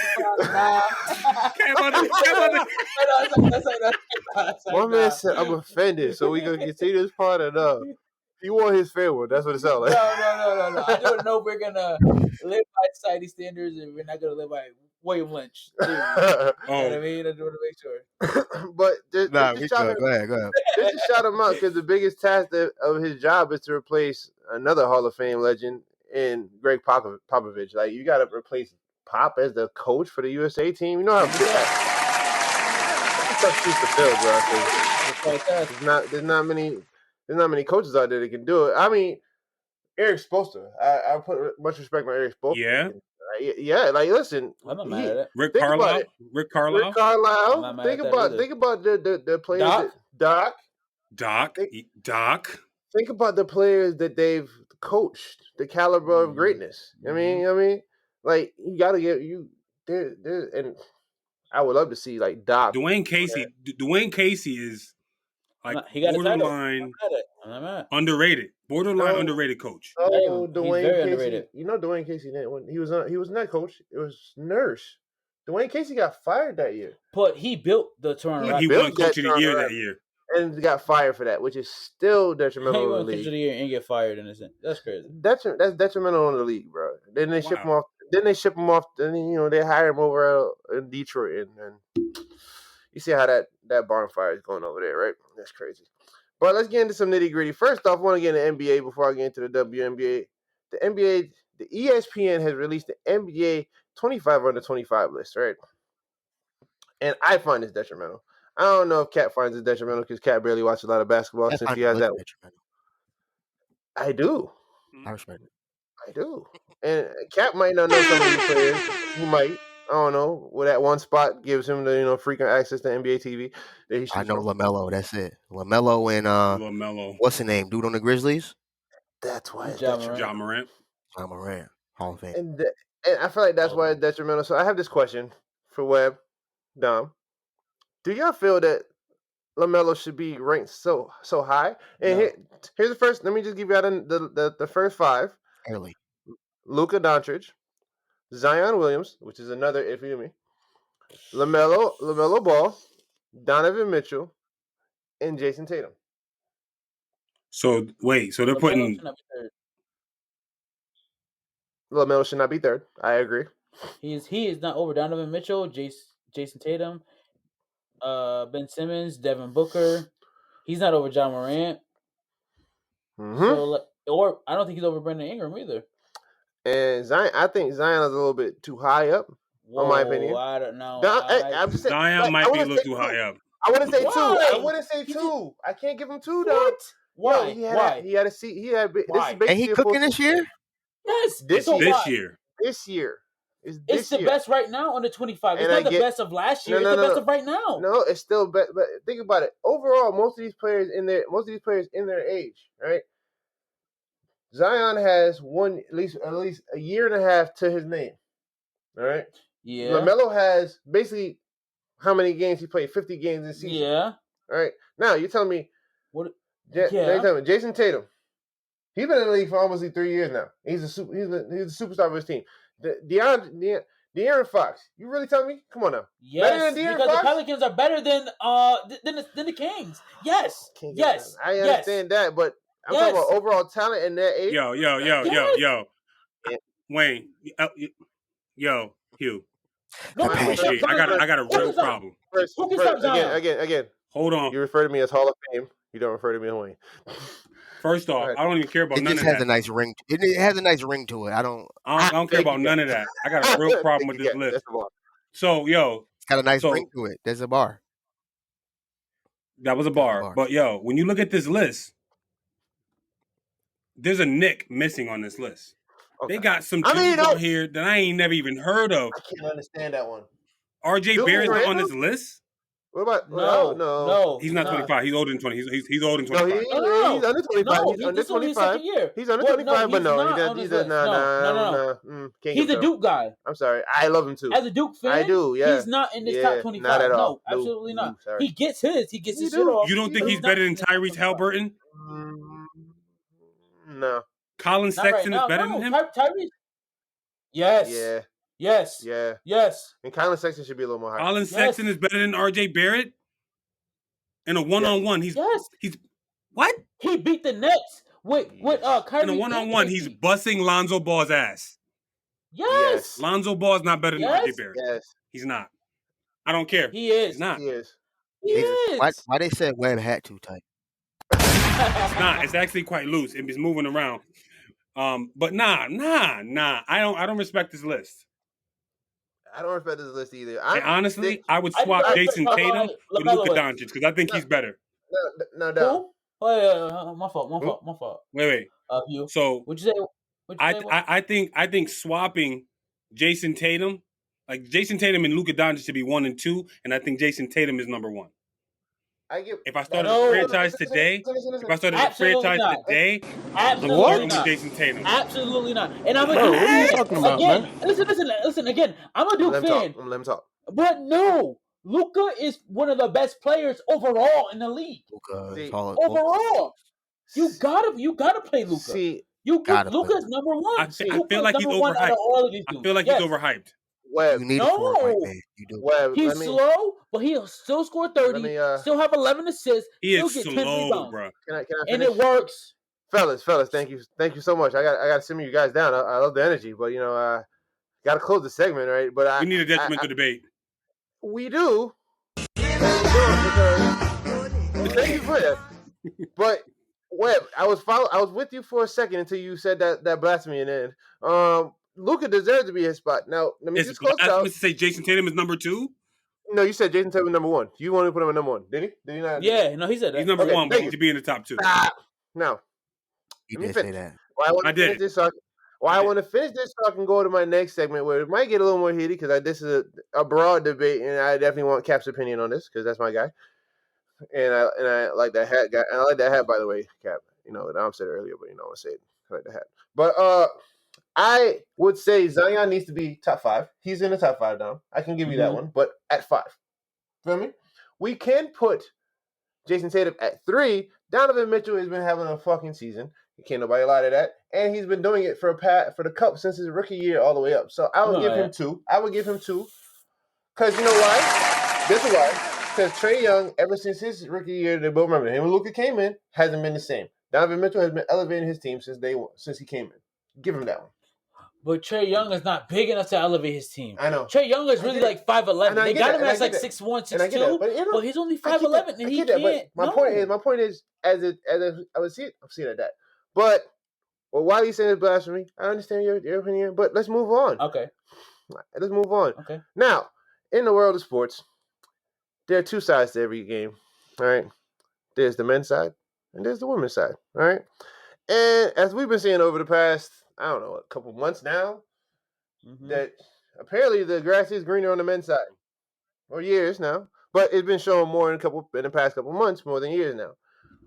One man said, "I'm offended," so we gonna continue this part or no? He want his fair one. That's what it sounds like. No. I don't know. We're gonna live by society standards, and we're not gonna live by William Lynch. You know what I mean? I just want to make sure. But go ahead. Just to shout him out, because the biggest task of his job is to replace another Hall of Fame legend in Greg Popovich. Like, you got to replace Pop as the coach for the USA team. You know how big that's tough shoes to fill, bro. There's not many coaches out there that can do it. I mean, Eric Spoelstra. I put much respect on Eric Spoelstra. Yeah. Yeah, like, listen. I'm not mad at it. Rick Carlisle. Think about the players. Doc. Think about the players that they've coached, the caliber of greatness. I mean, like, you got to get you there, and I would love to see, like, Doc. Dwayne Casey is like borderline underrated. Borderline underrated coach. Oh, Dwayne Casey. Underrated. You know, Dwayne Casey, when he was not coach. It was Nurse. Dwayne Casey got fired that year. But he built the Toronto Raptors. He won Coach of the Year that year. And got fired for that, which is still detrimental on the league. Coach of the Year and get fired in a sense. That's crazy. That's detrimental on the league, bro. Then they ship him off. Then you know, they hire him over in Detroit, and you see how that barn fire is going over there, right? That's crazy. But let's get into some nitty gritty. First off, I want to get into NBA before I get into the WNBA. The ESPN has released the NBA 25 under 25 list, right? And I find this detrimental. I don't know if Kat finds it detrimental because Kat barely watches a lot of basketball since she has that. I do. I respect it. I do. And Kat might not know some of these players. He might. I don't know. Well, that one spot gives him the frequent access to NBA TV. I know LaMelo. That's it. LaMelo and LaMelo. What's the name? Dude on the Grizzlies. That's why it's Ja Morant. Hall of Fame. And I feel like that's why it's detrimental. So I have this question for Webb, Dom. Do y'all feel that LaMelo should be ranked so high? And here's the first. Let me just give you out the first five. Early. Luka Doncic, Zion Williams, which is another iffy to me. LaMelo Ball, Donovan Mitchell, and Jason Tatum. So wait, so they're putting LaMelo should not be third. I agree. He is not over Donovan Mitchell, Jason Tatum, Ben Simmons, Devin Booker. He's not over John Morant. Mm-hmm. So, or I don't think he's over Brandon Ingram either. And Zion, I think Zion is a little bit too high up, in my opinion. I don't know. I'm just saying, Zion might be a little too high up. I wouldn't say two. I wouldn't say two. I can't give him two, though. What? Why? Why? He had a seat. He had. Why? And he cooking this year? Yes. This year. It's the best right now on the 25. It's not the best of last year. It's the best of right now. No, it's still best. But think about it. Overall, most of these players in their age, right? Zion has at least a year and a half to his name. All right. Yeah. LaMelo has basically how many games he played? 50 games this season. Yeah. All right. Now you're telling me. What? Now you're telling me Jason Tatum. He's been in the league for almost 3 years now. He's a superstar of his team. De'Aaron Fox. You really telling me? Come on now. Yes, better than De'Aaron because Fox? the Pelicans are better than the Kings. Yes. Yes. I understand that, but I'm talking about overall talent in that age. Yo. Wayne. Yo, Hugh. No, I got a real problem. First, again. Hold on. You refer to me as Hall of Fame. You don't refer to me as Wayne. First off, I don't even care about none of that. It just has a nice ring. It has a nice ring to it. I don't care about none of that. I got a real problem with this list. So, yo. It's got a nice ring to it. There's a bar. That was a bar. But, yo, when you look at this list, there's a Nick missing on this list. Okay. They got some dudes on here that I ain't never even heard of. I can't understand that one. RJ Barrett's not on this list? What about no? He's not 25. He's older than 20. He's older than 25. No, he's under 25. No, he's under 25. He's under 25, but no. He's a Duke guy. I'm sorry. I love him too. As a Duke fan, I do. Yeah, he's not in this top 25. Not at all. No, absolutely not. He gets his. He gets his shit off. You don't think he's better than Tyrese Haliburton? No. Colin Sexton is better than him? Tyrese. Yes. Yeah. Yes. Yeah. Yes. And Colin Sexton should be a little more high. Colin Sexton is better than RJ Barrett? In a one-on-one, he's what? He beat the Nets with Kyrie. In a one-on-one, he's busting Lonzo Ball's ass. Yes. Lonzo Ball's not better than RJ Barrett. Yes. He's not. I don't care. He is. He's not. He is. Why they said Webb hat too tight? It's not. It's actually quite loose. It's moving around. But nah. I don't respect this list. I don't respect this list either. Honestly, I would swap Jason Tatum with Luka Doncic because I think he's better. No. Oh, my fault. Wait. You. So what'd you say? I think swapping Jason Tatum, like Jason Tatum and Luka Doncic should be 1 and 2, and I think Jason Tatum is number 1. If I started a franchise today, I'm starting with Jason Tatum. Absolutely not. And I'm a Duke fan. What are you talking about, man? Listen again. I'm a Duke fan. Let him talk. But no, Luka is one of the best players overall in the league. Overall, you gotta play Luka. Luka's number 1. I feel like he's overhyped. I feel like he's overhyped. Webb. You need a forward, man. You do. Webb, he's slow, but he'll still score 30. Still have 11 assists. He is slow, 10 rebounds, bro. Can I and it works. Fellas, thank you so much. I got to simmer you guys down. I love the energy, but got to close the segment, right? But we need a detrimental debate. We do. Thank you for that. But Webb, I was with you for a second until you said that blasphemy in the end. Luka deserves to be his spot. Now, let me just close out. To say Jason Tatum is number 2? No, you said Jason Tatum is number 1. You wanted to put him at number 1, did he? Did he not? Yeah, no, he said that. He's number 1, but he should be in the top 2. Now, you did say that. I want to finish this so I can go to my next segment where it might get a little more heated because this is a broad debate, and I definitely want Cap's opinion on this because that's my guy. And I like that hat, guy. And I like that hat, by the way, Cap. I said it earlier, but I say it. I like the hat. But I would say Zion needs to be top 5. He's in the top 5 now. I can give you that one, but at 5. Feel me? We can put Jason Tatum at 3. Donovan Mitchell has been having a fucking season. Can't nobody lie to that. And he's been doing it for the Cup since his rookie year all the way up. So I would give him 2. I would give him 2. Because you know why? This is why. Because Trae Young, ever since his rookie year, they both remember him and Luka came in, hasn't been the same. Donovan Mitchell has been elevating his team since he came in. Give him that one. But Trae Young is not big enough to elevate his team. I know. Trae Young is really like 5'11". They got him as like 6'1", 6'2", but he's only 5'11", and he can't. My point is, as I would see it, I'm seeing it that. But why are you saying it's blasphemy? I understand your opinion, but let's move on. Okay. Let's move on. Okay. Now, in the world of sports, there are 2 sides to every game. All right. There's the men's side and there's the women's side. All right. And as we've been seeing over the past, I don't know, a couple months now, that apparently the grass is greener on the men's side. Or years now. But it's been shown more in the past couple months, more than years now.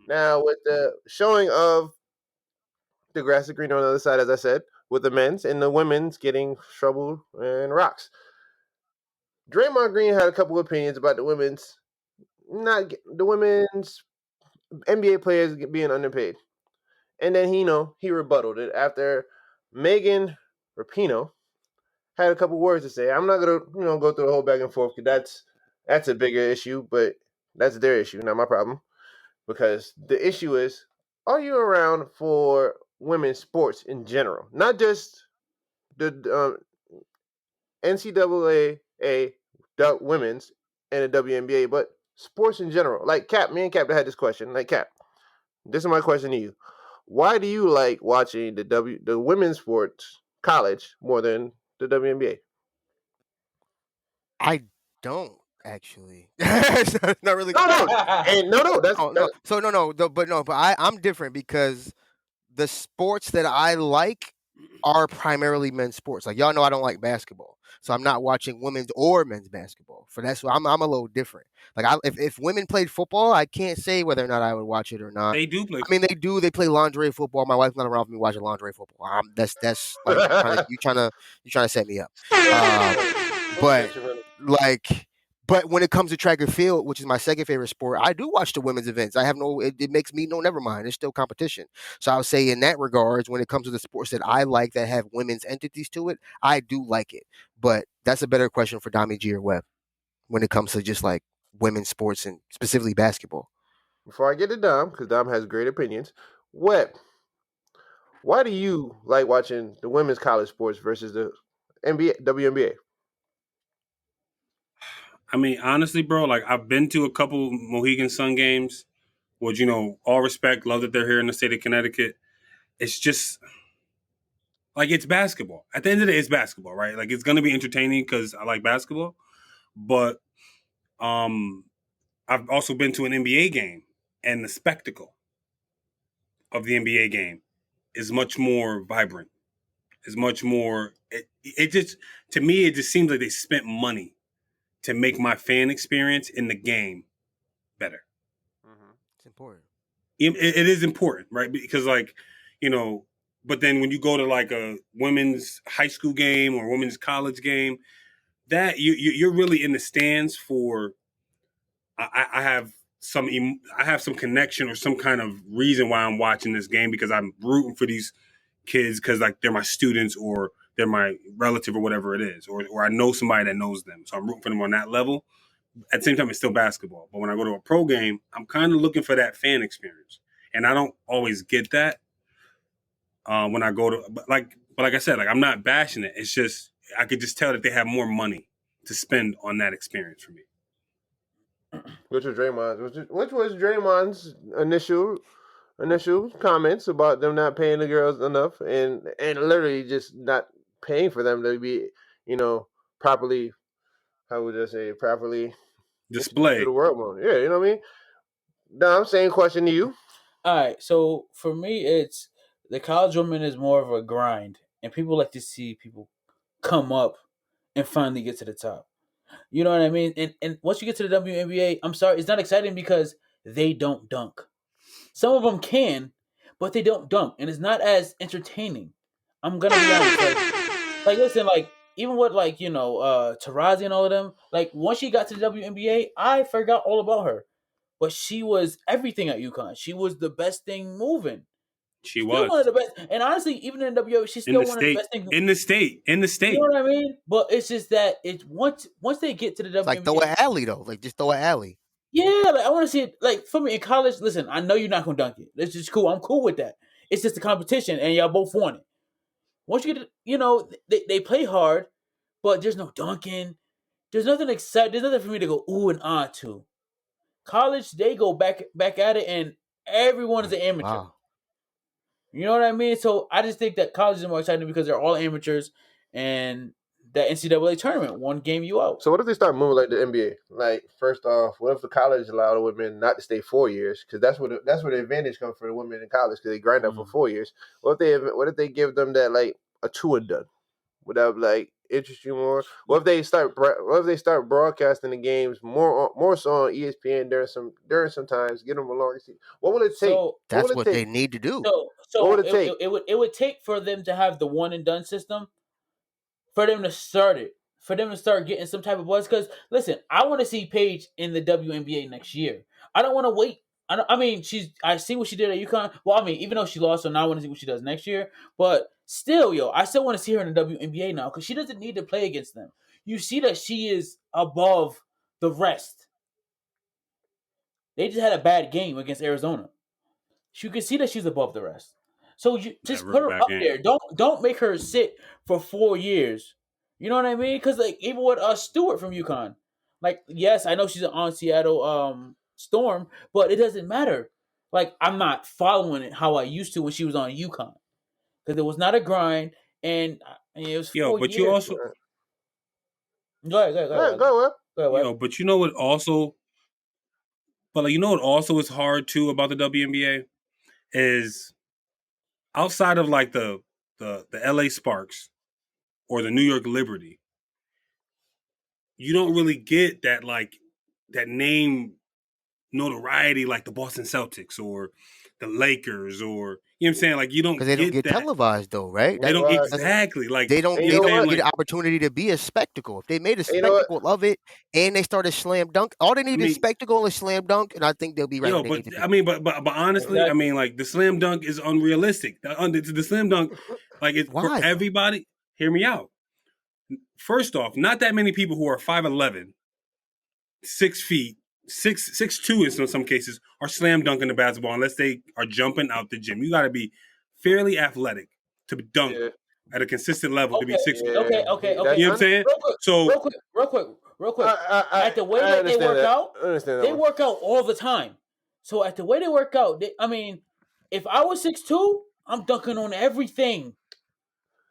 Now, with the showing of the grass is greener on the other side, as I said, with the men's, and the women's getting trouble and rocks. Draymond Green had a couple opinions about the women's NBA players being underpaid, and then he rebutted it after Megan Rapinoe had a couple words to say. I'm not gonna go through the whole back and forth because that's a bigger issue, but that's their issue, not my problem. Because the issue is, are you around for women's sports in general, not just the NCAA women's and the WNBA, but sports in general? Like Cap, me and Cap had this question. Like Cap, this is my question to you: why do you like watching the women's sports college more than the WNBA? I don't actually. It's not really. No, that's But I'm different because the sports that I like are primarily men's sports. Like y'all know, I don't like basketball, so I'm not watching women's or men's basketball. For that's why I'm a little different. Like if women played football, I can't say whether or not I would watch it or not. They do play. I mean, they do. They play lingerie football. My wife's not around for me watching lingerie football. That's like you trying to set me up. But when it comes to track and field, which is my second favorite sport, I do watch the women's events. It makes me never mind. It's still competition. So I would say in that regards, when it comes to the sports that I like that have women's entities to it, I do like it. But that's a better question for Dami G or Webb when it comes to just like women's sports and specifically basketball. Before I get to Dom, because Dom has great opinions, Webb, why do you like watching the women's college sports versus the WNBA? I mean, honestly, bro, like I've been to a couple Mohegan Sun games, which, all respect, love that they're here in the state of Connecticut. It's just like it's basketball. At the end of the day, it's basketball, right? Like it's gonna be entertaining because I like basketball. But I've also been to an NBA game, and the spectacle of the NBA game is much more vibrant. Is much more. It just, to me, it just seems like they spent money to make my fan experience in the game better. It's important. It is important, right? Because but then when you go to like a women's high school game or women's college game, that you're really in the stands for. I have some connection or some kind of reason why I'm watching this game, because I'm rooting for these kids because like they're my students or they're my relative or whatever it is, or I know somebody that knows them, so I'm rooting for them on that level. At the same time, it's still basketball. But when I go to a pro game, I'm kind of looking for that fan experience, and I don't always get that when I go to. But like I said, like I'm not bashing it. It's just I could just tell that they have more money to spend on that experience for me. Which was Draymond's initial comments about them not paying the girls enough and literally just not paying for them to be, properly, how would I say, properly displayed to the world more. Yeah, you know what I mean? Dom, same question to you. All right, so for me, it's the college woman is more of a grind, and people like to see people come up and finally get to the top. You know what I mean? And once you get to the WNBA, I'm sorry, it's not exciting because they don't dunk. Some of them can, but they don't dunk, and it's not as entertaining. I'm gonna be honest. Like listen, like even with Tarazi and all of them, like once she got to the WNBA, I forgot all about her. But she was everything at UConn. She was the best thing moving. She Still was one of the best, and honestly, even in the WNBA, she's still one of the best things in the state. You know what I mean? But it's just that it's once they get to the WNBA, It's like throw an alley though. Like just throw an alley. Yeah, like I want to see it. Like for me in college, listen, I know you're not gonna dunk it. It's just cool. I'm cool with that. It's just a competition, and y'all both want it. Once you get, they play hard, but there's no dunking. There's nothing exciting. There's nothing for me to go ooh and ah to. College, they go back at it, and everyone is an amateur. Wow. You know what I mean? So I just think that college is more exciting because they're all amateurs, and that NCAA tournament one game you out. So what if they start moving like the NBA? Like first off, what if the college allowed the women not to stay 4 years? Because that's where the advantage comes for the women in college because they grind up for 4 years. What if they give them that like a 2 and done, without like interest you more? What if they start broadcasting the games more so on ESPN during some times? Get them a longer season. What will it take? So That's what what will it they take? need to do. so What would it take? it would take for them to have the one and done system, for them to start it, for them to start getting some type of buzz. Because listen, I want to see Paige in the WNBA next year. I don't want to wait. I mean, I see what she did at UConn. Well, I mean, even though she lost, so now I want to see what she does next year. But still, I still want to see her in the WNBA now because she doesn't need to play against them. You see that she is above the rest. They just had a bad game against Arizona. You can see that she's above the rest. So you just put her up there. Don't make her sit for 4 years. You know what I mean? Because like even with Stewart from UConn, like yes, I know she's on Seattle Storm, but it doesn't matter. Like I'm not following it how I used to when she was on UConn because it was not a grind and it was 4 but years. you also go ahead. but you know what also, but like you know what also is hard too about the WNBA is outside of like the LA Sparks or the New York Liberty, you don't really get that like that name notoriety like the Boston Celtics or the Lakers or you know what I'm saying? Like you don't because they don't get that. televised though, right? They don't exactly like they don't you know get like, an opportunity to be a spectacle. If they made a spectacle of it and they started slam dunk, all they need is spectacle and slam dunk, and I think they'll be right. Yo, but I mean, but honestly, I mean, like the slam dunk is unrealistic. The slam dunk, like it's for everybody. Hear me out. First off, not that many people who are 5'11", 6 feet, 6'2" in some cases are slam dunking the basketball unless they are jumping out the gym. You got to be fairly athletic to dunk at a consistent level to be 6. Okay. You know what I'm saying? Real quick. At the way that they work out, they work out all the time. So at the way they work out, I mean, if I was 6'2", I'm dunking on everything.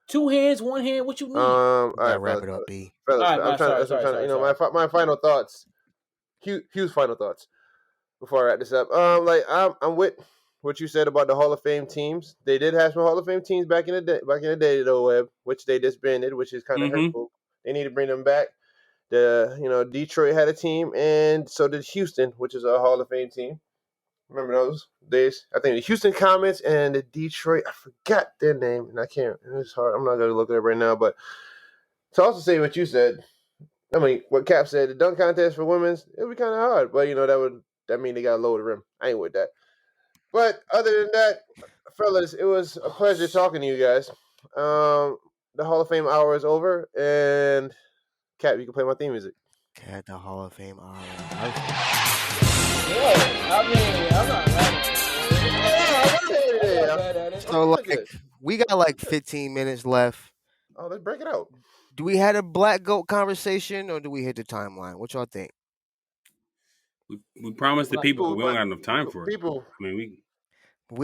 2 hands, 1 hand. What you need? All right, wrap it up, B. Fellas, I'm trying. My final thoughts. Hugh's final thoughts before I wrap this up. I'm with what you said about the Hall of Fame teams. They did have some Hall of Fame teams back in the day, though, Webb, which they disbanded, which is kind of hurtful. They need to bring them back. Detroit had a team, and so did Houston, which is a Hall of Fame team. Remember those days? I think the Houston Comets and the Detroit. I forgot their name, and I can't. It's hard. I'm not going to look it up right now. But to also say what you said, I mean, what Cap said, the dunk contest for women's, it would be kind of hard. But that mean they got to lower the rim. I ain't with that. But other than that, fellas, it was a pleasure talking to you guys. The Hall of Fame hour is over, and Cap, you can play my theme music. Cat, the Hall of Fame hour. So like we got like 15 minutes left. Oh, let's break it out. Do we have a Black Goat conversation or do we hit the timeline? What y'all think? We promised the people, but we don't have enough time for it. I mean,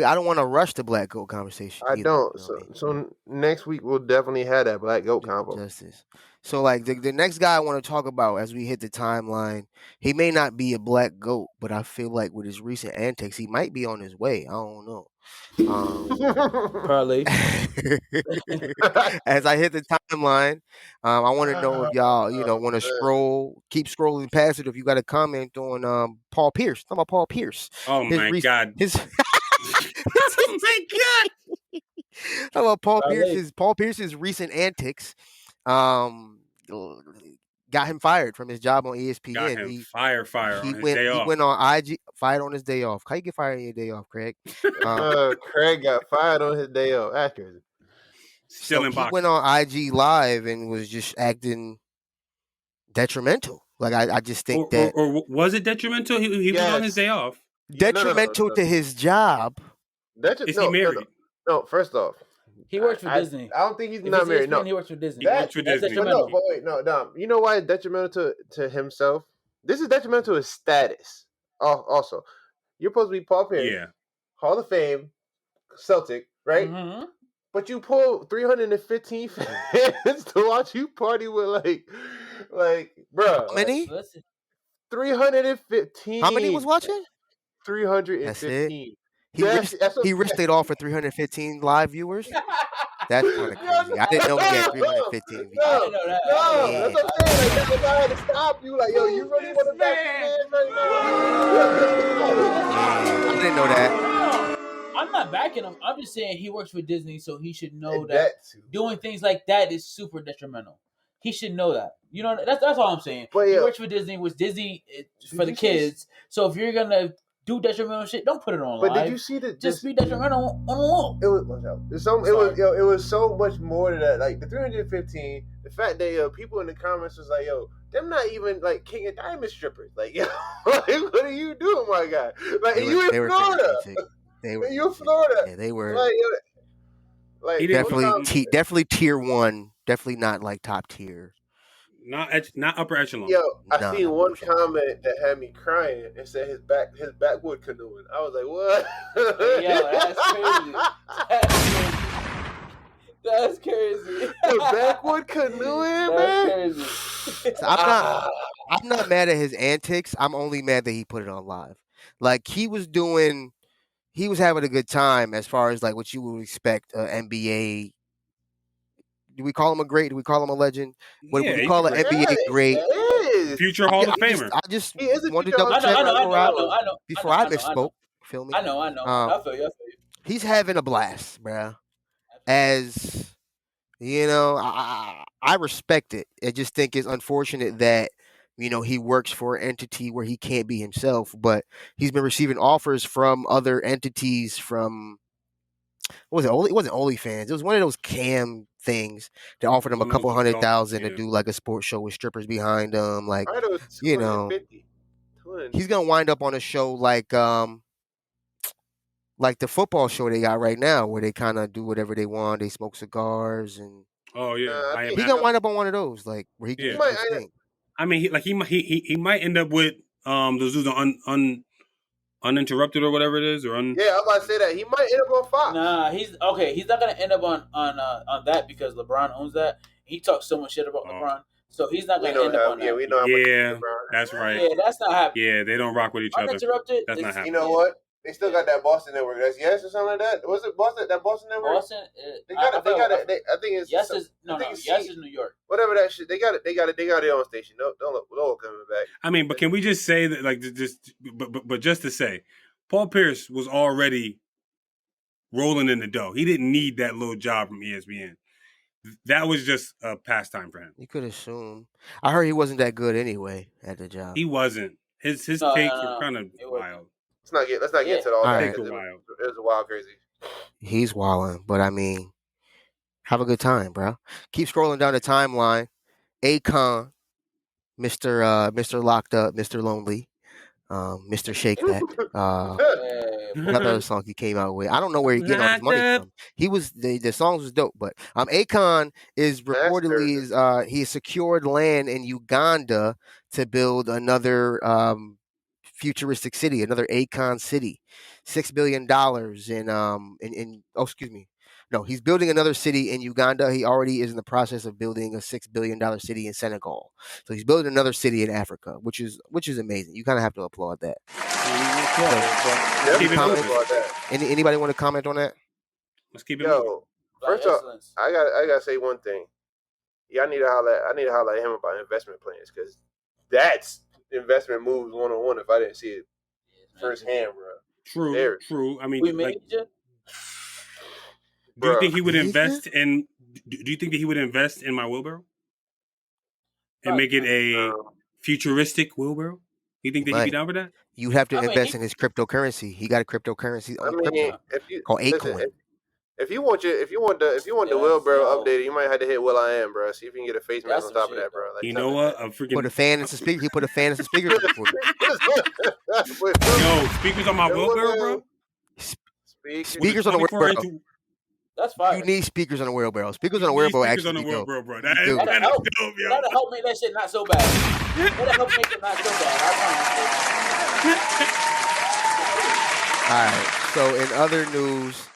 I don't want to rush the Black Goat conversation. I don't. So next week we'll definitely have that Black Goat combo. Justice. So like the next guy I want to talk about as we hit the timeline, he may not be a Black Goat, but I feel like with his recent antics, he might be on his way. I don't know. Probably. As I hit the timeline, I want to know if y'all, want to keep scrolling past it. If you got a comment on Paul Pierce, talking about Paul Pierce. Oh my God. Oh my God. Talking about Paul Pierce's recent antics. Got him fired from his job on ESPN. Got him fired he on his went, day off. He went on IG, fired on his day off. How you get fired on your day off, Craig? Craig got fired on his day off. Accurate. Still in boxing. He went on IG Live and was just acting detrimental. Like I just think that. Or was it detrimental? He was on his day off. Detrimental to his job. Is he married? No, first off. He works for Disney. I don't think he's not married. No, he works for Disney. He works for Disney. No. You know why it's detrimental to himself? This is detrimental to his status. Also, you're supposed to be Paul Pierce, Hall of Fame, Celtic, right? Mm-hmm. But you pull 315 fans to watch you party with, like, bro. How many? 315. How many was watching? 315. He risked it all for 315 live viewers. That's kind of crazy. I didn't know he had 315 views. I didn't know that. No, Yeah. that's what I'm saying. Like, if I had to stop you, like, yo, you really want to back this man right I didn't know that. I'm not backing him. I'm just saying he works for Disney, so he should know now? that too. doing things like that is super detrimental. He should know that. You know, that's all I'm saying. But He yeah. works for Disney, which Disney is for the you see- kids. So if you're gonna do detrimental shit, don't put it on But live. did you see the Just be detrimental on the wall. It was it was so much more to that. Like the 315, the fact that people in the comments was like, yo, them not even like King of Diamond strippers. Like, yo, like, what are you doing, my guy? Like, you in Florida. You in Florida. Yeah, they were like definitely tier 1. Definitely not like top tier. Not upper echelon. Yo, I seen one comment that had me crying and said his backwood canoeing. I was like, what? Yo, that's crazy. The backwood canoeing, man. That's crazy. So I'm not mad at his antics. I'm only mad that he put it on live. Like he was having a good time as far as like what you would expect NBA. Do we call him a great? Do we call him a legend? What do we call an NBA great? Future Hall of Famer. I just wanted to double check before I misspoke. Feel me? I know. I feel you. He's having a blast, bruh. As you know, I respect it. I just think it's unfortunate that he works for an entity where he can't be himself. But he's been receiving offers from other entities. From what was it? It wasn't OnlyFans. It was one of those cam things that offered him a couple $100,000 to do like a sports show with strippers behind him. Like he's gonna wind up on a show like the football show they got right now, where they kind of do whatever they want. They smoke cigars and he's gonna wind up on one of those, like where he can do his thing. I mean, he might end up with those dudes on Uninterrupted or whatever it is, or I'm about to say that he might end up on Fox. Nah, he's not gonna end up on that because LeBron owns that. He talks so much shit about LeBron, so he's not gonna end up on that. We know how much that's right. Yeah, that's not happening. Yeah, they don't rock with each other. Uninterrupted. That's not happening. You know what? They still got that Boston network. That's Yes or something like that. Was it Boston? That Boston network? Boston. They got it. I think it's Yes is Yes is New York. Whatever that shit. They got it. They got their own station. Don't look coming back. I mean, but can we just say that, like, but just to say, Paul Pierce was already rolling in the dough. He didn't need that little job from ESPN. That was just a pastime for him. You could assume. I heard he wasn't that good anyway at the job. He wasn't. His takes were kind of wild. Let's not get into all that. Right. It was wild, crazy. He's wilding, but I mean, have a good time, bro. Keep scrolling down the timeline. Akon, Mr. Locked Up, Mr. Lonely, Mr. Shake That. Another song he came out with. I don't know where he getting all his money from. He was the songs was dope, but Akon is reportedly he secured land in Uganda to build another futuristic city, another Akon city, $6 billion he's building another city in Uganda. He already is in the process of building a $6 billion city in Senegal. So he's building another city in Africa, which is amazing. You kind of have to applaud that. Anybody want to comment on that? Let's keep it moving. First off, I gotta say one thing. Yeah, I need to holler at him about investment plans, because that's investment moves 101 if I didn't see it firsthand, bro. True. I mean, we made you. Do you think he would invest in? Do you think that he would invest in my wheelbarrow and make it a futuristic wheelbarrow? You think that he'd be down for that? You have to invest in his cryptocurrency. He got a cryptocurrency called Acorn. If you want the wheelbarrow updated, you might have to hit Will.i.am, bro. See if you can get a face mask on top of that, bro. Like, you know what? I'm freaking put a fan and some speakers. He put a fan and some speakers. Yo, speakers on my wheelbarrow, bro. Speakers on the wheelbarrow. That's fine. You need speakers on the wheelbarrow. Speakers on the wheelbarrow actually. Speakers on the wheelbarrow, bro. That'll help. That'll help make that shit not so bad. That'll help make it not so bad. All right. So in other news,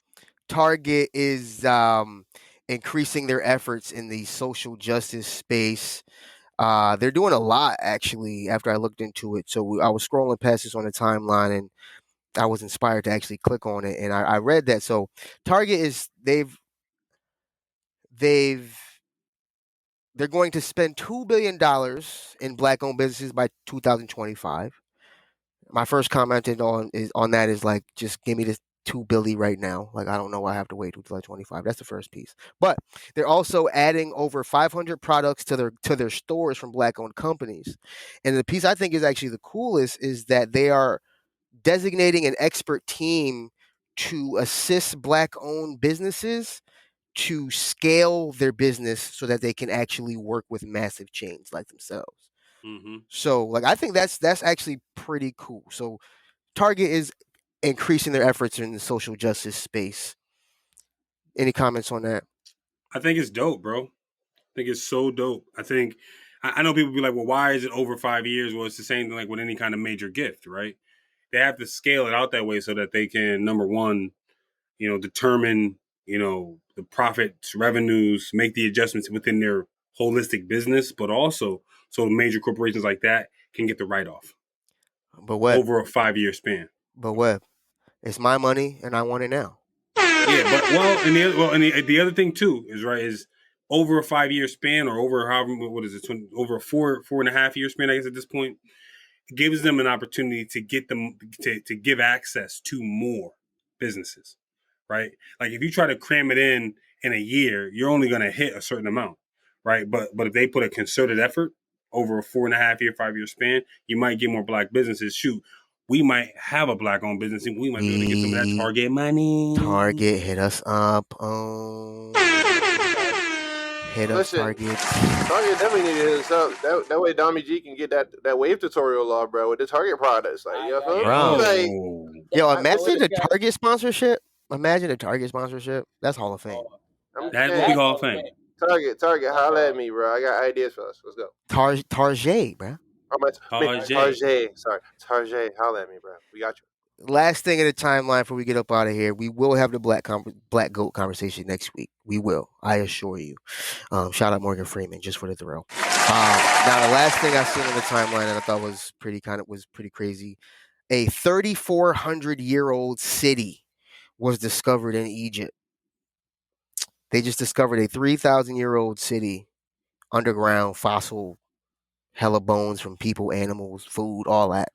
Target is increasing their efforts in the social justice space. They're doing a lot, actually, after I looked into it. So I was scrolling past this on the timeline, and I was inspired to actually click on it. And I read that. So Target they're going to spend $2 billion in black-owned businesses by 2025. My first comment on that is like, just give me this $2 billion right now. Like, I don't know why I have to wait until 2025. That's the first piece. But they're also adding over 500 products to their stores from black-owned companies. And the piece I think is actually the coolest is that they are designating an expert team to assist black-owned businesses to scale their business so that they can actually work with massive chains like themselves. Mm-hmm. So, like, I think that's actually pretty cool. So, Target is increasing their efforts in the social justice space. Any comments on that? I think it's dope, bro. I think it's so dope. I know people be like, well, why is it over 5 years? Well, it's the same thing like with any kind of major gift, right? They have to scale it out that way so that they can, number one, determine, the profits, revenues, make the adjustments within their holistic business, but also so major corporations like that can get the write-off. But what? Over a 5-year span. But what? It's my money and I want it now. Yeah, but the other thing too is over a 5-year span or over over a 4.5 year span, I guess at this point, it gives them an opportunity to get them to give access to more businesses, right? Like if you try to cram it in a year, you're only going to hit a certain amount, right? But if they put a concerted effort over a 4.5 year, 5-year span, you might get more black businesses. Shoot, we might have a black-owned business, and we might be able to get some of that Target money. Target, hit us up. Hit us, Target. Target definitely needed to hit us up. That way, Dommy G can get that wave tutorial off, bro, with the Target products. Like, you know, bro. like, yo, imagine the Target sponsorship. Imagine the Target sponsorship. That's Hall of Fame. That will be Hall of Fame. Target, holla at me, bro. I got ideas for us. Let's go. Target, bro. Target. Sorry, Target. Holla at me, bro. We got you. Last thing in the timeline before we get up out of here, we will have the Black Goat conversation next week. We will, I assure you. Shout out Morgan Freeman just for the thrill. Now, the last thing I seen on the timeline that I thought was pretty crazy, a 3,400-year-old city was discovered in Egypt. They just discovered a 3,000-year-old city, underground, fossil, hella bones from people, animals, food, all that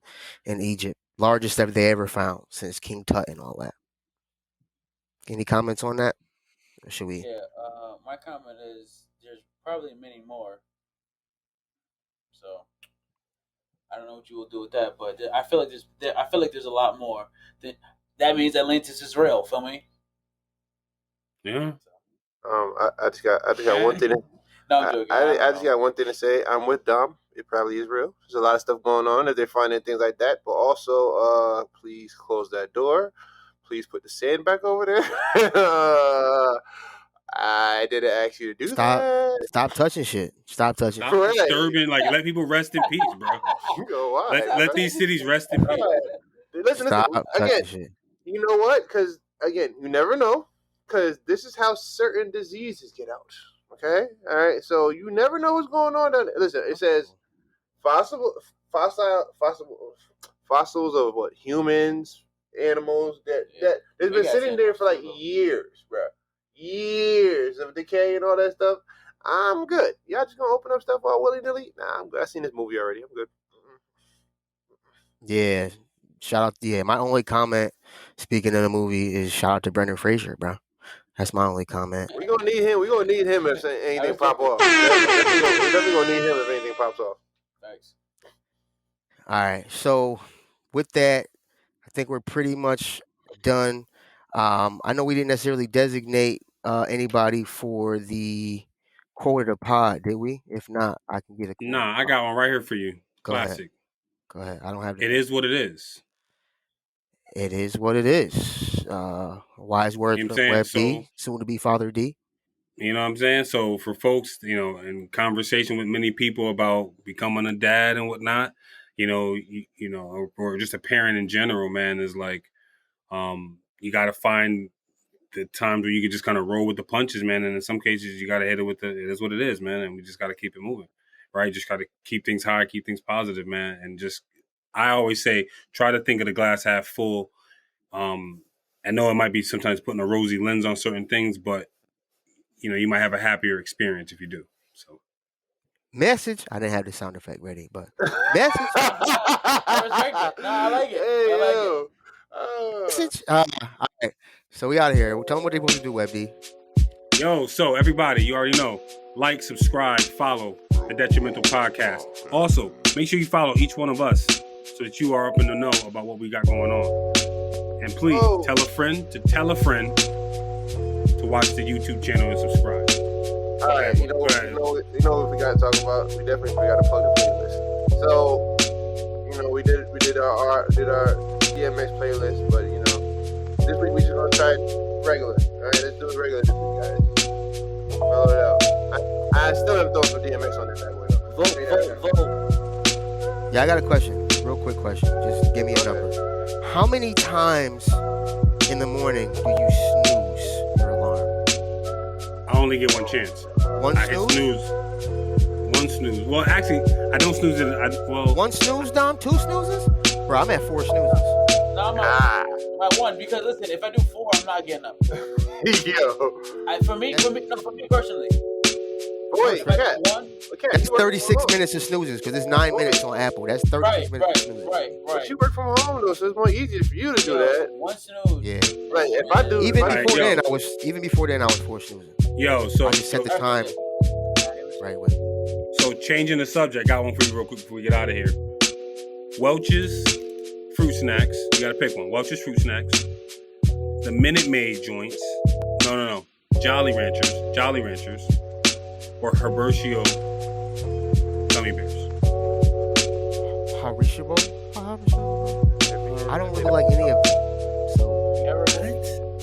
in Egypt. Largest that they ever found since King Tut and all that. Any comments on that? Or should we? Yeah, my comment is there's probably many more. So I don't know what you will do with that, but I feel like there's a lot more. That means Atlantis is real. Feel me? Yeah. I just got one thing. No, I'm joking. I just got one thing to say. I'm with Dom. It probably is real. There's a lot of stuff going on if they're finding things like that. But also, please close that door. Please put the sand back over there. I didn't ask you to do that. Stop touching shit. Stop touching. Stop disturbing. Like, let people rest in peace, bro. Let these cities rest in peace. Listen. Again, shit. You know what? Because again, you never know. Because this is how certain diseases get out. Okay, all right. So you never know what's going on. Listen, it says fossils of what? Humans, animals that it's been sitting there for like years, bro. Years of decay and all that stuff. I'm good. Y'all just gonna open up stuff all willy-nilly? Nah, I'm good. I've seen this movie already. I'm good. Yeah. Shout out. Yeah, my only comment, speaking of the movie, is shout out to Brendan Fraser, bro. That's my only comment. We're gonna need him. We're gonna need him if anything pop off. We're definitely gonna need him if anything pops off. Thanks. All right. So with that, I think we're pretty much done. I know we didn't necessarily designate anybody for the quote of the pod, did we? If not, I can get a quote. Nah, I got one right here for you. Classic. Go ahead. I don't have it. Is what it is. It is what it is. Wise words from Web D, soon to be Father D. You know what I'm saying? So for folks, in conversation with many people about becoming a dad and whatnot, or just a parent in general, man, is like, you got to find the times where you can just kind of roll with the punches, man. And in some cases, you got to hit it with it is what it is, man. And we just got to keep it moving, right? Just got to keep things high, keep things positive, man. And just, I always say, try to think of the glass half full. I know it might be sometimes putting a rosy lens on certain things, but you might have a happier experience if you do. So Message. I didn't have the sound effect ready, but message. I respect it. No, I like it. Hey, I like it. yo. Message. All right. So we out of here. Tell them what they supposed to do, WebD. Yo, so everybody, you already know. Like, subscribe, follow the Detrimental Podcast. Also, make sure you follow each one of us so that you are up in the know about what we got going on. And please tell a friend to watch the YouTube channel and subscribe. All right, you know what we got to talk about? We definitely got to plug the playlist. So, we did our DMX playlist, but this week we just gonna try it regular. All right, let's do it regular this week, guys. Follow it out. I still have thoughts for DMX on this way though. Vote. Yeah, I got a question. Real quick question. Just give me a number. How many times in the morning do you snooze your alarm? I only get one chance. One I hit snooze? snooze. One snooze. Well, actually, I don't snooze it. One snooze, Dom? 2 snoozes? Bro, I'm at 4 snoozes. No, I'm at 1 because listen, if I do 4, I'm not getting up. Yo. For me personally. Wait, Cat. That's 36 minutes of snoozes because it's 9 minutes on Apple. That's 36 minutes of snoozes. Right. But you work from home though, so it's more easier for you to do that. 1 snooze. Yeah. Like if I do, Even Right, before yo. then, I was 4 snoozes. Yo, so I just set the time right with. So changing the subject, got one for you real quick before we get out of here. Welch's fruit snacks. You gotta pick one. Welch's fruit snacks. The Minute Maid joints. No. Jolly Ranchers. Or Herbertio gummy bears. Harishabo? I don't really like any of them. So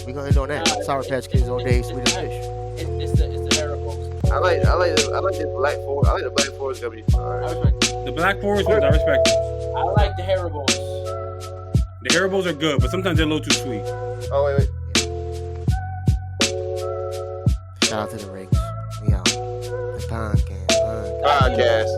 we're gonna end on that. Sour Patch Kids all day, sweet as fish. It's the Haribo's. I like the Black Forest. I like the Black Forest gummy. All right. The Black Forest ones, I respect those. I like the Haribo's. The Haribos are good, but sometimes they're a little too sweet. Oh wait. Shout out to the Rakes. We out. The podcast. Podcast.